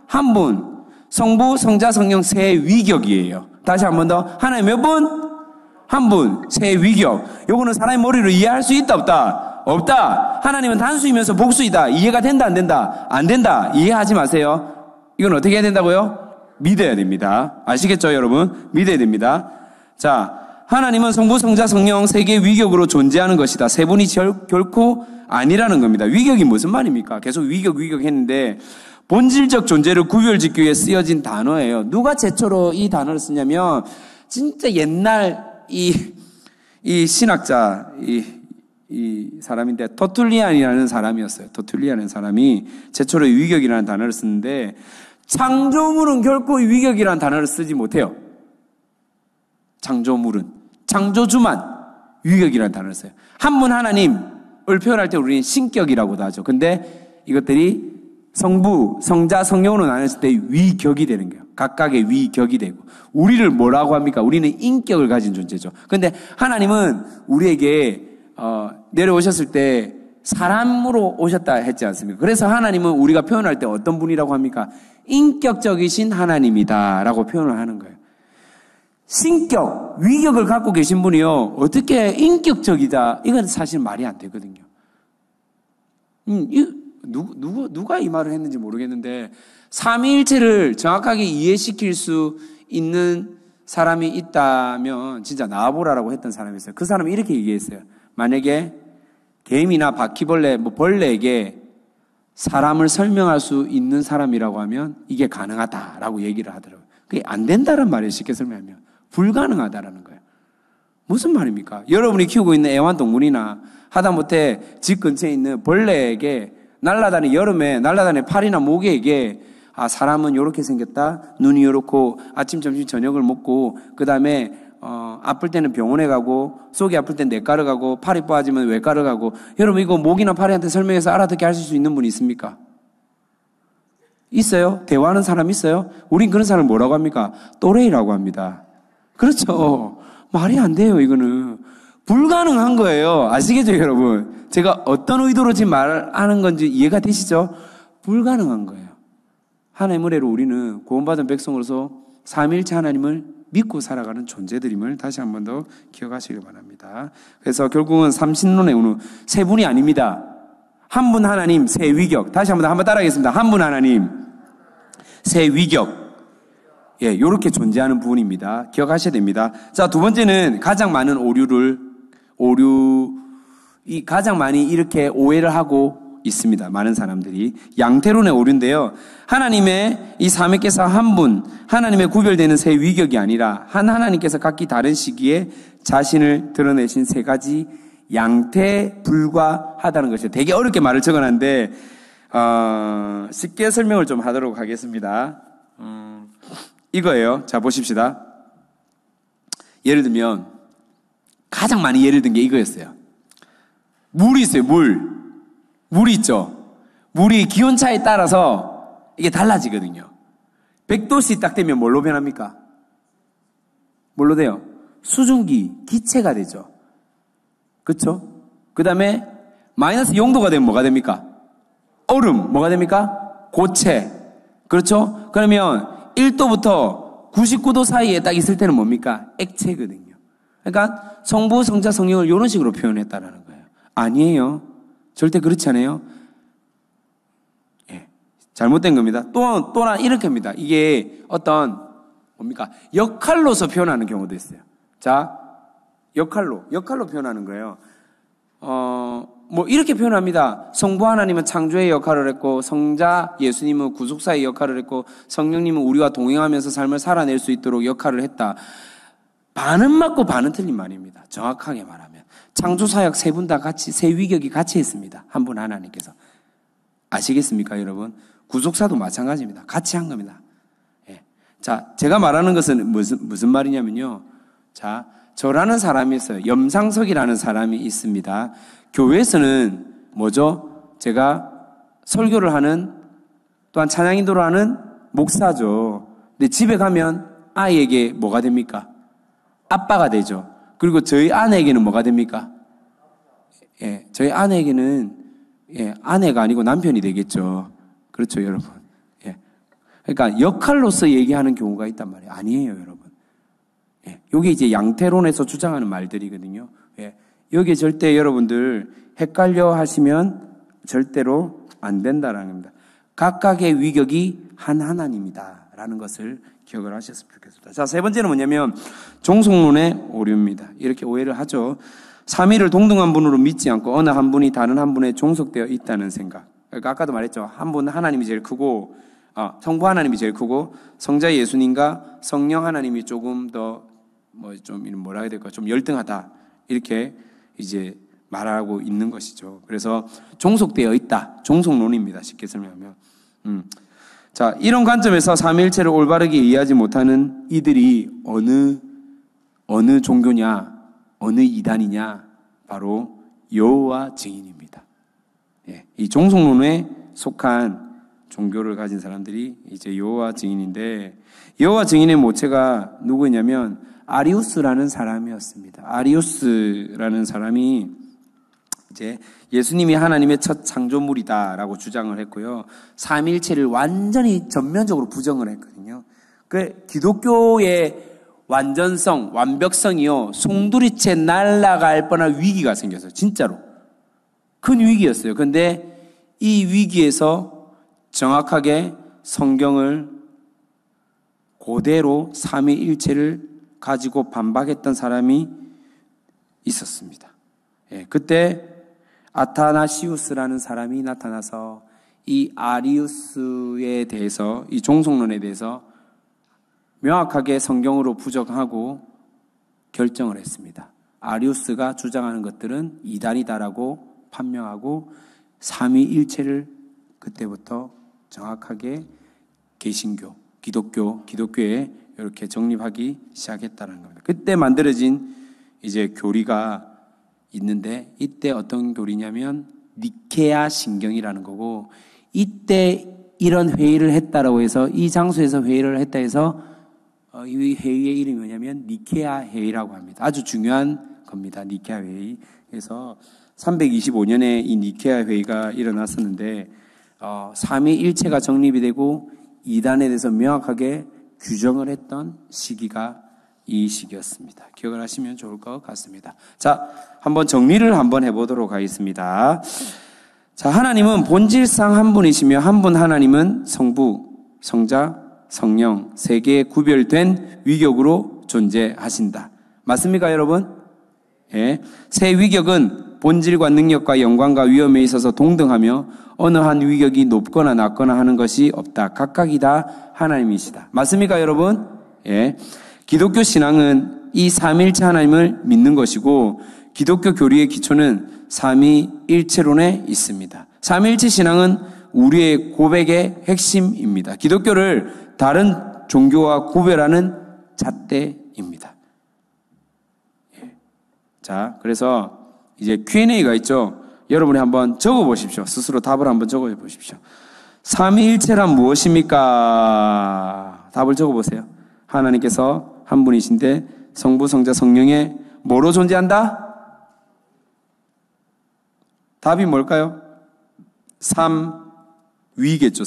한 분. 성부, 성자, 성령 세 위격이에요. 다시 한 번 더. 하나님 몇 분? 한 분. 세 위격. 요거는 사람의 머리로 이해할 수 있다, 없다? 없다. 하나님은 단수이면서 복수이다. 이해가 된다, 안 된다? 안 된다. 이해하지 마세요. 이건 어떻게 해야 된다고요? 믿어야 됩니다. 아시겠죠, 여러분? 믿어야 됩니다. 자, 하나님은 성부, 성자, 성령 세 개의 위격으로 존재하는 것이다. 세 분이 결코 아니라는 겁니다. 위격이 무슨 말입니까? 계속 위격 했는데 본질적 존재를 구별짓기 위해 쓰여진 단어예요. 누가 최초로 이 단어를 쓰냐면 진짜 옛날 이 신학자 이 사람인데 터툴리안이라는 사람이었어요. 터툴리안이라는 사람이 최초로 위격이라는 단어를 쓰는데 창조물은 결코 위격이라는 단어를 쓰지 못해요. 창조주만 위격이라는 단어를 써요. 한 분 하나님을 표현할 때 우리는 신격이라고도 하죠. 근데 이것들이 성부, 성자, 성령으로 나눴을 때 위격이 되는 거예요. 각각의 위격이 되고. 우리를 뭐라고 합니까? 우리는 인격을 가진 존재죠. 근데 하나님은 우리에게 내려오셨을 때 사람으로 오셨다 했지 않습니까? 그래서 하나님은 우리가 표현할 때 어떤 분이라고 합니까? 인격적이신 하나님이다 라고 표현을 하는 거예요. 신격, 위격을 갖고 계신 분이요. 어떻게 인격적이다? 이건 사실 말이 안 되거든요. 누가 이 말을 했는지 모르겠는데 삼위일체를 정확하게 이해시킬 수 있는 사람이 있다면 진짜 나와보라라고 했던 사람이 있어요. 그 사람이 이렇게 얘기했어요. 만약에 개미나 바퀴벌레, 벌레에게 사람을 설명할 수 있는 사람이라고 하면 이게 가능하다라고 얘기를 하더라고요. 그게 안 된다는 말이에요. 쉽게 설명하면. 불가능하다라는 거예요. 무슨 말입니까? 여러분이 키우고 있는 애완동물이나 하다못해 집 근처에 있는 벌레에게 여름에 날아다니는 파리나 모기에게 사람은 이렇게 생겼다. 눈이 이렇고 아침, 점심, 저녁을 먹고 그 다음에 아플 때는 병원에 가고 속이 아플 때는 내과를 가고 팔이 빠지면 외과를 가고 여러분 이거 모기나 파리한테 설명해서 알아듣게 하실 수 있는 분이 있습니까? 있어요? 대화하는 사람 있어요? 우린 그런 사람을 뭐라고 합니까? 또래이라고 합니다. 그렇죠. 말이 안 돼요. 이거는 불가능한 거예요. 아시겠죠 여러분? 제가 어떤 의도로 지금 말하는 건지 이해가 되시죠? 불가능한 거예요. 하나님의 은혜로 우리는 구원받은 백성으로서 삼위일체 하나님을 믿고 살아가는 존재들임을 다시 한 번 더 기억하시길 바랍니다. 그래서 결국은 삼신론의 운우 세 분이 아닙니다. 한 분 하나님 세 위격. 다시 한번 따라하겠습니다. 한 분 하나님 세 위격. 예, 요렇게 존재하는 부분입니다. 기억하셔야 됩니다. 자, 두 번째는 가장 많은 가장 많이 이렇게 오해를 하고 있습니다. 많은 사람들이. 양태론의 오류인데요. 하나님의 이 삼위께서 한 분, 하나님의 구별되는 세 위격이 아니라 한 하나님께서 각기 다른 시기에 자신을 드러내신 세 가지 양태 불과하다는 것이에요. 되게 어렵게 말을 적어놨는데 쉽게 설명을 좀 하도록 하겠습니다. 이거예요. 자, 보십시다. 예를 들면 가장 많이 예를 든 게 이거였어요. 물이 있어요. 물이 있죠. 물이 기온차에 따라서 이게 달라지거든요. 100도씨 딱 되면 뭘로 변합니까? 뭘로 돼요? 수증기, 기체가 되죠. 그렇죠? 그 다음에 마이너스 0도가 되면 뭐가 됩니까? 얼음. 뭐가 됩니까? 고체. 그렇죠? 그러면 1도부터 99도 사이에 딱 있을 때는 뭡니까? 액체거든요. 그러니까 성부, 성자, 성령을 이런 식으로 표현했다라는 거예요. 아니에요. 절대 그렇지 않아요. 예, 잘못된 겁니다. 또한 이렇게 합니다. 이게 어떤 뭡니까? 역할로서 표현하는 경우도 있어요. 자, 역할로 표현하는 거예요. 이렇게 표현합니다. 성부 하나님은 창조의 역할을 했고, 성자 예수님은 구속사의 역할을 했고, 성령님은 우리와 동행하면서 삶을 살아낼 수 있도록 역할을 했다. 반은 맞고 반은 틀린 말입니다. 정확하게 말하면. 창조사역 세 분 다 같이, 세 위격이 같이 했습니다. 한 분 하나님께서. 아시겠습니까, 여러분? 구속사도 마찬가지입니다. 같이 한 겁니다. 예. 자, 제가 말하는 것은 무슨 말이냐면요. 자, 저라는 사람이 있어요. 염상석이라는 사람이 있습니다. 교회에서는 뭐죠? 제가 설교를 하는, 또한 찬양 인도를 하는 목사죠. 근데 집에 가면 아이에게 뭐가 됩니까? 아빠가 되죠. 그리고 저희 아내에게는 뭐가 됩니까? 예, 저희 아내에게는 아내가 아니고 남편이 되겠죠. 그렇죠, 여러분. 예. 그러니까 역할로서 얘기하는 경우가 있단 말이에요. 아니에요, 여러분. 예. 요게 이제 양태론에서 주장하는 말들이거든요. 예. 여기에 절대 여러분들 헷갈려 하시면 절대로 안 된다라는 겁니다. 각각의 위격이 한 하나님이다라는 것을 기억을 하셨으면 좋겠습니다. 자, 세 번째는 뭐냐면 종속론의 오류입니다. 이렇게 오해를 하죠. 삼위를 동등한 분으로 믿지 않고 어느 한 분이 다른 한 분에 종속되어 있다는 생각. 그러니까 아까도 말했죠. 한 분 하나님이 제일 크고, 성부 하나님이 제일 크고, 성자 예수님과 성령 하나님이 조금 더 뭐라 해야 될까, 좀 열등하다. 이렇게 이제 말하고 있는 것이죠. 그래서 종속되어 있다. 종속론입니다. 쉽게 설명하면. 자, 이런 관점에서 삼위일체를 올바르게 이해하지 못하는 이들이 어느 종교냐, 어느 이단이냐, 바로 여호와 증인입니다. 예, 이 종속론에 속한 종교를 가진 사람들이 이제 여호와 증인인데, 여호와 증인의 모체가 누구냐면 아리우스라는 사람이었습니다. 아리우스라는 사람이 이제 예수님이 하나님의 첫 창조물이다라고 주장을 했고요. 삼위일체를 완전히 전면적으로 부정을 했거든요. 그 기독교의 완전성, 완벽성이요, 송두리째 날아갈 뻔한 위기가 생겼어요. 진짜로. 큰 위기였어요. 그런데 이 위기에서 정확하게 성경을 그대로 삼위일체를 가지고 반박했던 사람이 있었습니다. 예, 그때 아타나시우스라는 사람이 나타나서 이 아리우스에 대해서, 이 종속론에 대해서 명확하게 성경으로 부정하고 결정을 했습니다. 아리우스가 주장하는 것들은 이단이다라고 판명하고 삼위일체를 그때부터 정확하게 개신교, 기독교에 이렇게 정립하기 시작했다는 겁니다. 그때 만들어진 이제 교리가 있는데, 이때 어떤 교리냐면 니케아 신경이라는 거고, 이때 이런 회의를 했다라고 해서, 이 장소에서 회의를 했다 해서 이 회의의 이름이 뭐냐면 니케아 회의라고 합니다. 아주 중요한 겁니다. 니케아 회의. 그래서 325년에 이 니케아 회의가 일어났었는데, 삼위일체가 정립이 되고 이단에 대해서 명확하게 규정을 했던 시기가 이 시기였습니다. 기억을 하시면 좋을 것 같습니다. 자, 한번 정리를 한번 해보도록 하겠습니다. 자, 하나님은 본질상 한 분이시며 한 분 하나님은 성부, 성자, 성령 세 개의 구별된 위격으로 존재하신다. 맞습니까, 여러분? 예. 세 위격은 본질과 능력과 영광과 위엄에 있어서 동등하며 어느 한 위격이 높거나 낮거나 하는 것이 없다. 각각이 다 하나님이시다. 맞습니까, 여러분? 예. 기독교 신앙은 이 삼위일체 하나님을 믿는 것이고, 기독교 교리의 기초는 삼위일체론에 있습니다. 삼위일체 신앙은 우리의 고백의 핵심입니다. 기독교를 다른 종교와 구별하는 잣대입니다. 예. 자, 그래서 이제 Q&A가 있죠. 여러분이 한번 적어보십시오. 스스로 답을 한번 적어보십시오. 삼위일체란 무엇입니까? 답을 적어보세요. 하나님께서 한 분이신데 성부, 성자, 성령의 뭐로 존재한다? 답이 뭘까요? 삼위겠죠.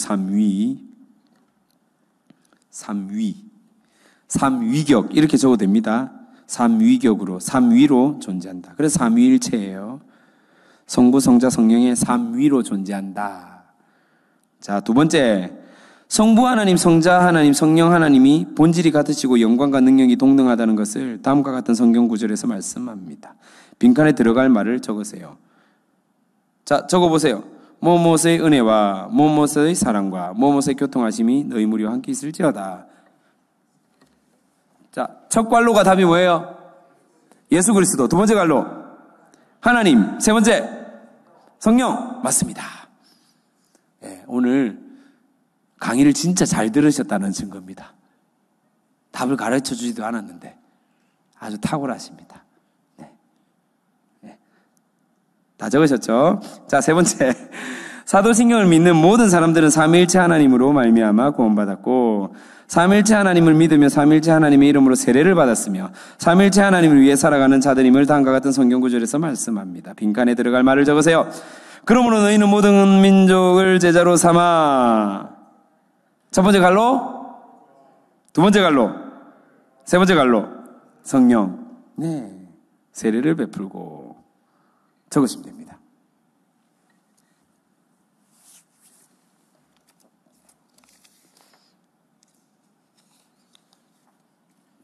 삼위격 이렇게 적어도 됩니다. 삼위로 존재한다. 그래서 삼위일체예요. 성부, 성자, 성령의 삼위로 존재한다. 자, 두 번째, 성부 하나님, 성자 하나님, 성령 하나님이 본질이 같으시고 영광과 능력이 동등하다는 것을 다음과 같은 성경 구절에서 말씀합니다. 빈칸에 들어갈 말을 적으세요. 자, 적어보세요. 무엇의 은혜와 무엇의 사랑과 무엇의 교통하심이 너희 무리와 함께 있을지어다. 자, 첫 관로가 답이 뭐예요? 예수 그리스도. 두 번째 관로 하나님. 세 번째 성령. 맞습니다. 네, 오늘 강의를 진짜 잘 들으셨다는 증거입니다. 답을 가르쳐 주지도 않았는데 아주 탁월하십니다. 네. 네. 다 적으셨죠? 자, 세 번째. 사도신경을 믿는 모든 사람들은 삼위일체 하나님으로 말미암아 구원받았고 삼위일체 하나님을 믿으며 삼위일체 하나님의 이름으로 세례를 받았으며 삼위일체 하나님을 위해 살아가는 자들임을 다음과 같은 성경 구절에서 말씀합니다. 빈칸에 들어갈 말을 적으세요. 그러므로 너희는 모든 민족을 제자로 삼아. 첫 번째 갈로, 두 번째 갈로, 세 번째 갈로 성령. 네, 세례를 베풀고 적으시면 됩니다.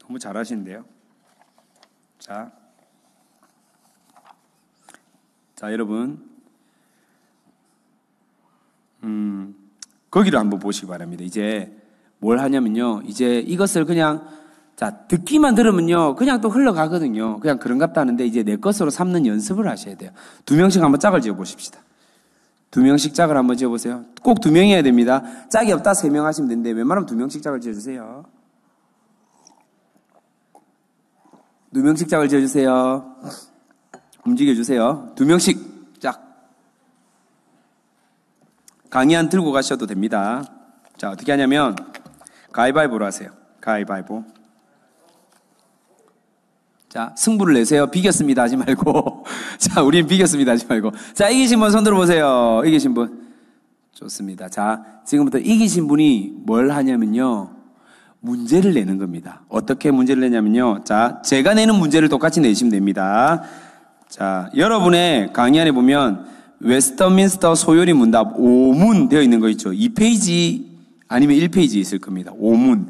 너무 잘하시는데요. 자, 여러분, 거기를 한번 보시기 바랍니다. 이제 뭘 하냐면요, 이제 이것을 그냥 듣기만 들으면요, 그냥 또 흘러가거든요. 그냥 그런갑다 하는데 이제 내 것으로 삼는 연습을 하셔야 돼요. 2명씩 한번 짝을 지어 보십시다. 2명씩 짝을 한번 지어 보세요. 꼭 2명이어야 됩니다. 짝이 없다 3명 하시면 되는데 웬만하면 2명씩 짝을 지어 주세요. 2명씩 짝을 지어주세요. 움직여주세요. 2명씩 짝. 강의 들고 가셔도 됩니다. 자, 어떻게 하냐면 가위바위보로 하세요. 가위바위보. 자, 승부를 내세요. 비겼습니다 하지 말고. 자, 우린 비겼습니다 하지 말고. 자, 이기신 분 손 들어보세요. 이기신 분. 좋습니다. 자, 지금부터 이기신 분이 뭘 하냐면요, 문제를 내는 겁니다. 어떻게 문제를 내냐면요, 자, 제가 내는 문제를 똑같이 내시면 됩니다. 자, 여러분의 강의 안에 보면 웨스터민스터 소요리 문답 5문 되어 있는 거 있죠. 2페이지 아니면 1페이지 있을 겁니다. 5문.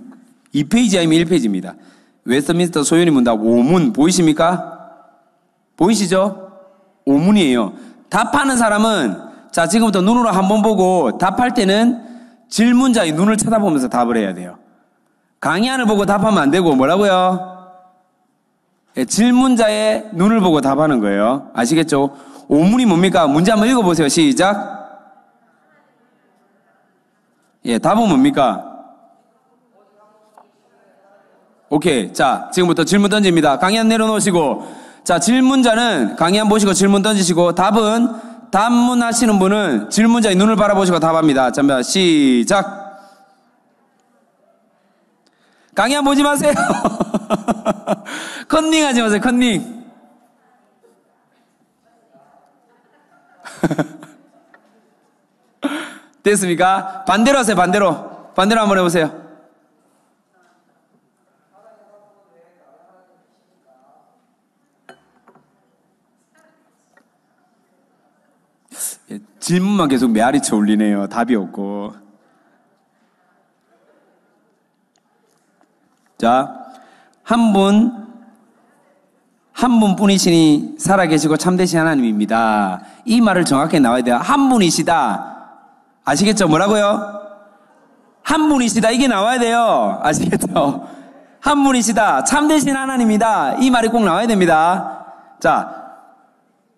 2페이지 아니면 1페이지입니다. 웨스터민스터 소요리 문답 5문 보이십니까? 보이시죠? 5문이에요. 답하는 사람은 자, 지금부터 눈으로 한번 보고 답할 때는 질문자의 눈을 쳐다보면서 답을 해야 돼요. 강의안을 보고 답하면 안 되고 뭐라고요? 예, 질문자의 눈을 보고 답하는 거예요. 아시겠죠? 5문이 뭡니까? 문제 한번 읽어보세요. 시작. 예, 답은 뭡니까? 오케이. 자, 지금부터 질문 던집니다. 강의안 내려놓으시고, 자, 질문자는 강의안 보시고 질문 던지시고, 답문 하시는 분은 질문자의 눈을 바라보시고 답합니다. 잠깐 시작. 강의안 보지 마세요. 컨닝 하지 마세요. 컨닝. 됐습니까? 반대로 하세요. 반대로 한번 해보세요. 예, 질문만 계속 메아리 쳐 올리네요. 답이 없고. 자, 한 분뿐이시니 살아계시고 참되신 하나님입니다. 이 말을 정확하게 나와야 돼요. 한 분이시다. 아시겠죠? 뭐라고요? 한 분이시다. 이게 나와야 돼요. 아시겠죠? 한 분이시다. 참되신 하나님이다. 이 말이 꼭 나와야 됩니다. 자,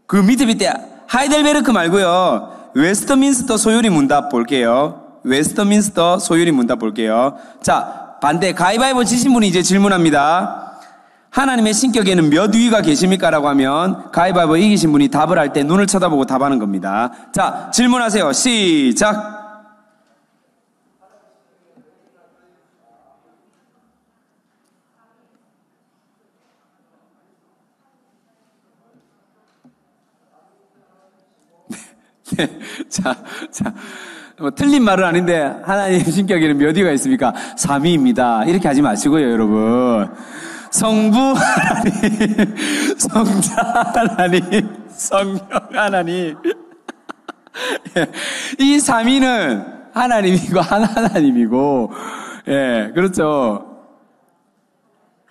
그 밑에 하이델베르크 말고요. 웨스터민스터 소요리 문답 볼게요. 웨스터민스터 소요리 문답 볼게요. 자, 반대 가위바위보 지신 분이 이제 질문합니다. 하나님의 신격에는 몇 위가 계십니까? 라고 하면 가위바위보 이기신 분이 답을 할 때 눈을 쳐다보고 답하는 겁니다. 자, 질문하세요. 시작. 네, 자, 틀린 말은 아닌데 하나님의 신격에는 몇 위가 있습니까? 3위입니다. 이렇게 하지 마시고요, 여러분. 성부 하나님, 성자 하나님, 성령 하나님. 이 3위는 하나님이고 하나님이고, 예, 그렇죠.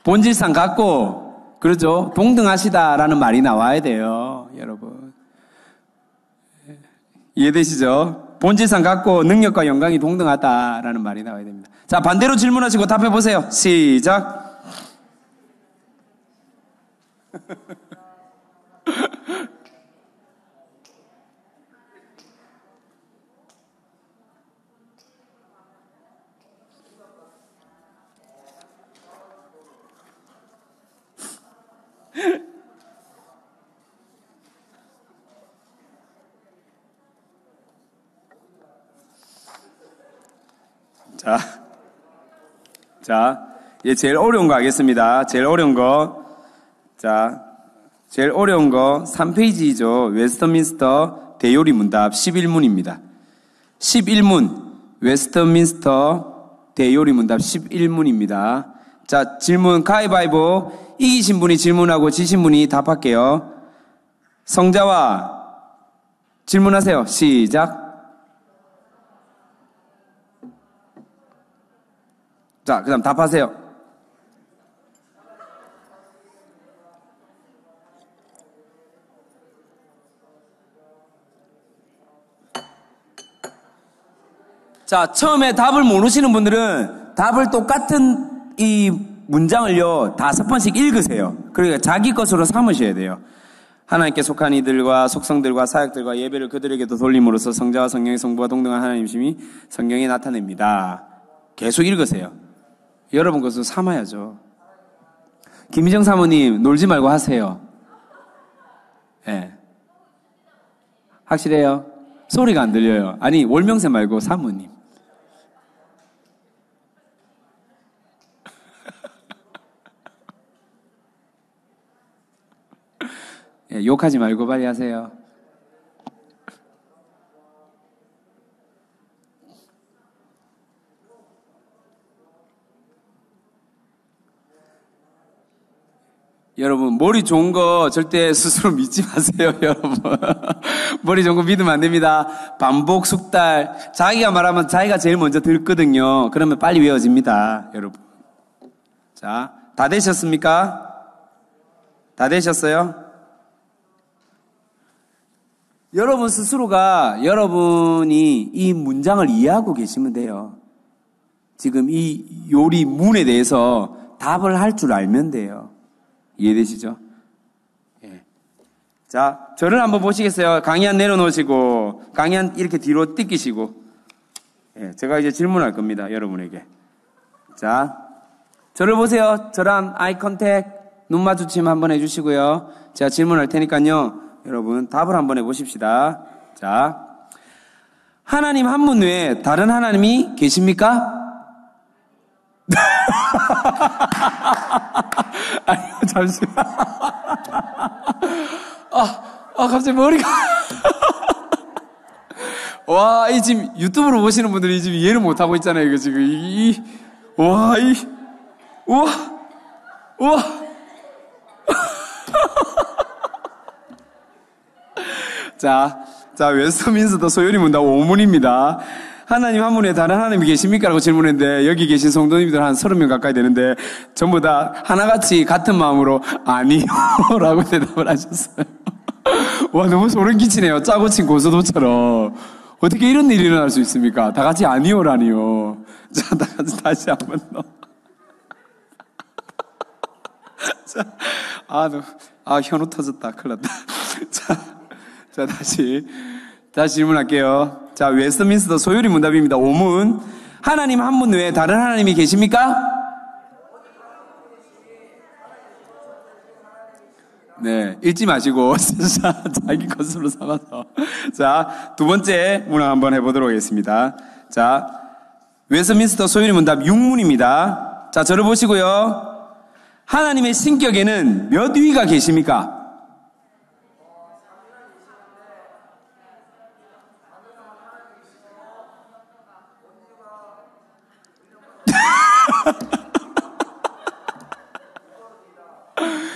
본질상 같고, 그렇죠. 동등하시다라는 말이 나와야 돼요, 여러분. 예. 이해되시죠? 본질상 같고 능력과 영광이 동등하다라는 말이 나와야 됩니다. 자, 반대로 질문하시고 답해 보세요. 시작. 자, 이제 제일 어려운 거 하겠습니다. 제일 어려운 거. 자, 제일 어려운 거 3페이지죠. 웨스터민스터 대요리 문답 11문입니다. 11문. 웨스터민스터 대요리 문답 11문입니다. 자, 질문 가위바위보. 이기신 분이 질문하고 지신 분이 답할게요. 성자와 질문하세요. 시작. 자, 그 다음 답하세요. 자, 처음에 답을 모르시는 분들은 답을 똑같은 이 문장을요, 5번씩 읽으세요. 그러니까 자기 것으로 삼으셔야 돼요. 하나님께 속한 이들과 속성들과 사역들과 예배를 그들에게도 돌림으로써 성자와 성령의 성부가 동등한 하나님심이 성경에 나타냅니다. 계속 읽으세요. 여러분 것으로 삼아야죠. 김희정 사모님, 놀지 말고 하세요. 예. 네. 확실해요? 소리가 안 들려요. 아니, 월명세 말고 사모님. 예, 욕하지 말고 빨리 하세요. 여러분, 머리 좋은 거 절대 스스로 믿지 마세요, 여러분. 머리 좋은 거 믿으면 안 됩니다. 반복, 숙달. 자기가 말하면 자기가 제일 먼저 듣거든요. 그러면 빨리 외워집니다, 여러분. 자, 다 되셨습니까? 다 되셨어요? 여러분 스스로가 여러분이 이 문장을 이해하고 계시면 돼요. 지금 이 요리 문에 대해서 답을 할 줄 알면 돼요. 이해되시죠? 예. 자, 저를 한번 보시겠어요? 강의안 내려놓으시고, 강의안 이렇게 뒤로 뜯기시고, 예, 제가 이제 질문할 겁니다, 여러분에게. 자, 저를 보세요. 저랑 아이 컨택, 눈 마주침 한번 해주시고요. 제가 질문할 테니까요, 여러분 답을 한번 해보십시다. 자, 하나님 한 분 외에 다른 하나님이 계십니까? 아니, 잠시만. 갑자기 머리가. 와, 이 지금 유튜브로 보시는 분들이 지금 이해를 못하고 있잖아요, 이거 지금. 우와. 자, 웨스터민스터 소요리 문답 5문입니다. 하나님 한 분에 다른 하나님이 계십니까? 라고 질문했는데, 여기 계신 성도님들 한 30명 가까이 되는데, 전부 다 하나같이 같은 마음으로, 아니요. 라고 대답을 하셨어요. 와, 너무 소름 끼치네요. 짜고 친 고소도처럼. 어떻게 이런 일이 일어날 수 있습니까? 다 같이 아니요라니요. 자, 다 같이 다시 한 번 더. 자, 현우 터졌다. 큰일 났다. 자, 다시 질문할게요. 자, 웨스터민스터 소요리 문답입니다. 5문. 하나님 한 분 외에 다른 하나님이 계십니까? 네, 읽지 마시고 자기 것으로 삼아서. 자, 두 번째 문항 한번 해보도록 하겠습니다. 자, 웨스터민스터 소요리 문답 6문입니다. 자, 저를 보시고요. 하나님의 신격에는 몇 위가 계십니까?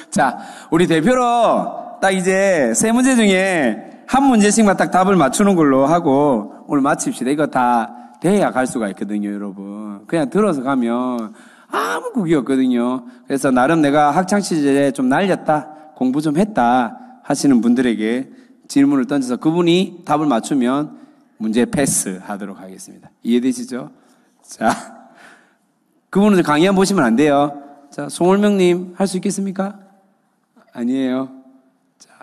자, 우리 대표로 딱 이제 세 문제 중에 한 문제씩만 딱 답을 맞추는 걸로 하고 오늘 마칩시다. 이거 다 돼야 갈 수가 있거든요, 여러분. 그냥 들어서 가면 아무 국이 없거든요. 그래서 나름 내가 학창시절에 좀 날렸다, 공부 좀 했다 하시는 분들에게 질문을 던져서 그분이 답을 맞추면 문제 패스 하도록 하겠습니다. 이해되시죠? 자, 그분은 강의 한번 보시면 안 돼요. 자, 송월명님 할 수 있겠습니까? 아니에요. 자,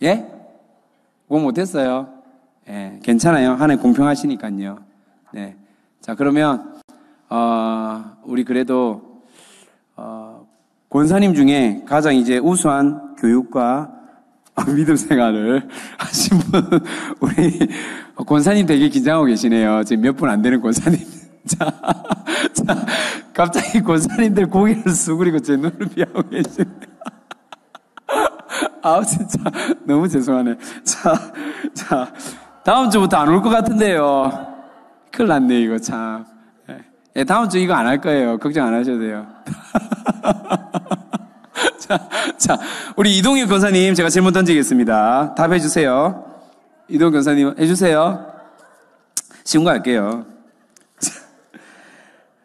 예? 그거 못했어요. 예, 괜찮아요. 하나님 공평하시니까요. 네. 자, 그러면, 우리 그래도, 권사님 중에 가장 이제 우수한 교육과 믿음 생활을 하신 분, 우리 권사님 되게 긴장하고 계시네요. 지금 몇 분 안 되는 권사님. 자, 갑자기 권사님들 고개를 숙이고 제 눈을 피하고 계시네요. 아우, 진짜, 너무 죄송하네. 자, 다음 주부터 안 올 것 같은데요. 큰일 났네, 이거 참. 예, 다음 주 이거 안 할 거예요. 걱정 안 하셔도 돼요. 자, 우리 이동혁 권사님, 제가 질문 던지겠습니다. 답해 주세요. 이동혁 권사님, 해주세요. 쉬운 거 할게요.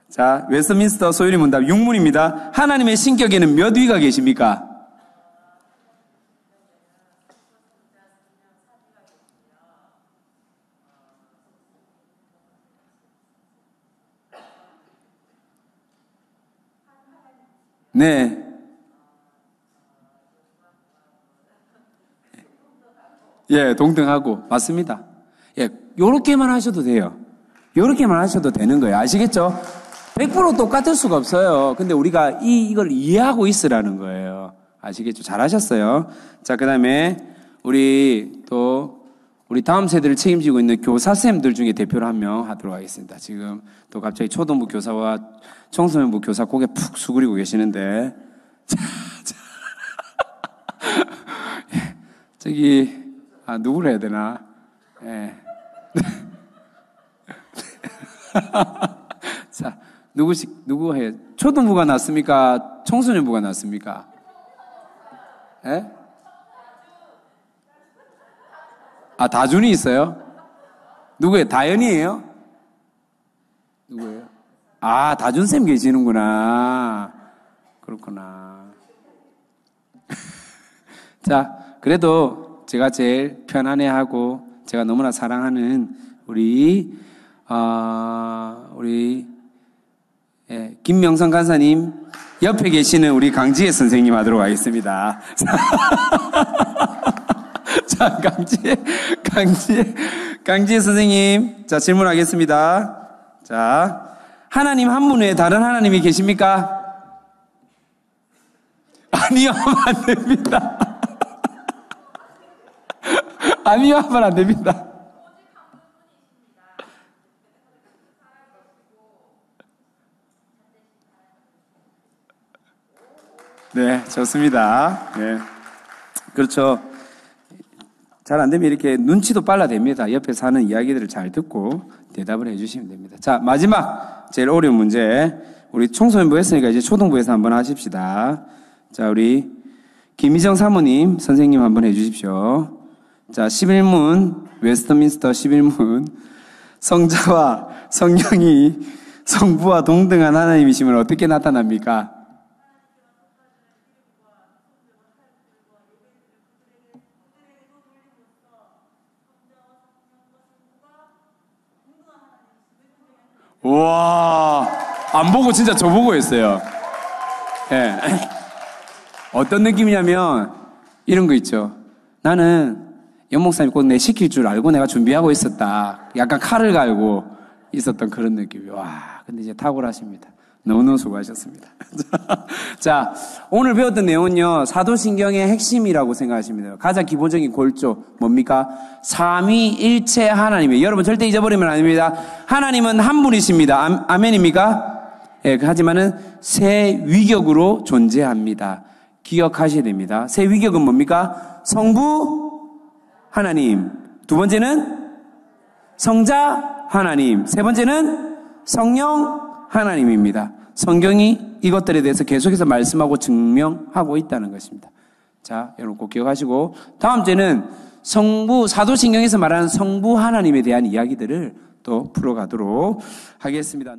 자, 웨스트민스터 소유리 문답 6문입니다. 하나님의 신격에는 몇 위가 계십니까? 네. 예, 동등하고. 맞습니다. 예, 요렇게만 하셔도 돼요. 요렇게만 하셔도 되는 거예요. 아시겠죠? 100% 똑같을 수가 없어요. 근데 우리가 이걸 이해하고 있으라는 거예요. 아시겠죠? 잘하셨어요. 자, 그 다음에 우리 다음 세대를 책임지고 있는 교사쌤들 중에 대표를 한 명 하도록 하겠습니다. 지금 또 갑자기 초등부 교사와 청소년부 교사 고개 푹 수그리고 계시는데. 저기, 누구를 해야 되나? 예. 자, 누구 해요? 초등부가 낫습니까? 청소년부가 낫습니까? 예? 다준이 있어요? 누구예요? 다현이에요? 누구예요? 다준쌤 계시는구나. 그렇구나. 자, 그래도 제가 제일 편안해하고 제가 너무나 사랑하는 우리 김명선 간사님 옆에 계시는 우리 강지혜 선생님 하도록 하겠습니다. 자, 강지혜 선생님. 자, 질문하겠습니다. 자, 하나님 한 분 외에 다른 하나님이 계십니까? 아니요, 하면 안 됩니다. 아니요, 하면 안 됩니다. 네, 좋습니다. 네. 그렇죠. 잘 안 되면 이렇게 눈치도 빨라 됩니다. 옆에 사는 이야기들을 잘 듣고 대답을 해주시면 됩니다. 자, 마지막, 제일 어려운 문제. 우리 청소년부 했으니까 이제 초등부에서 한번 하십시다. 자, 우리 김희정 사모님, 선생님 한번 해주십시오. 자, 11문, 웨스트민스터 11문. 성자와 성령이 성부와 동등한 하나님이심을 어떻게 나타납니까? 우와, 안 보고 진짜 저 보고 했어요. 예. 어떤 느낌이냐면, 이런 거 있죠. 나는 연목사님 꼭 내 시킬 줄 알고 내가 준비하고 있었다. 약간 칼을 갈고 있었던 그런 느낌이. 와, 근데 이제 탁월하십니다. 너무너무 수고하셨습니다. 자, 오늘 배웠던 내용은요, 사도신경의 핵심이라고 생각하시면 돼요. 가장 기본적인 골조, 뭡니까? 삼위일체 하나님이에요. 여러분 절대 잊어버리면 안 됩니다. 하나님은 한 분이십니다. 아멘입니까? 예, 하지만은 세 위격으로 존재합니다. 기억하셔야 됩니다. 세 위격은 뭡니까? 성부 하나님. 두 번째는 성자 하나님. 세 번째는 성령 하나님입니다. 성경이 이것들에 대해서 계속해서 말씀하고 증명하고 있다는 것입니다. 자, 여러분 꼭 기억하시고, 다음 주에는 사도신경에서 말하는 성부 하나님에 대한 이야기들을 또 풀어가도록 하겠습니다.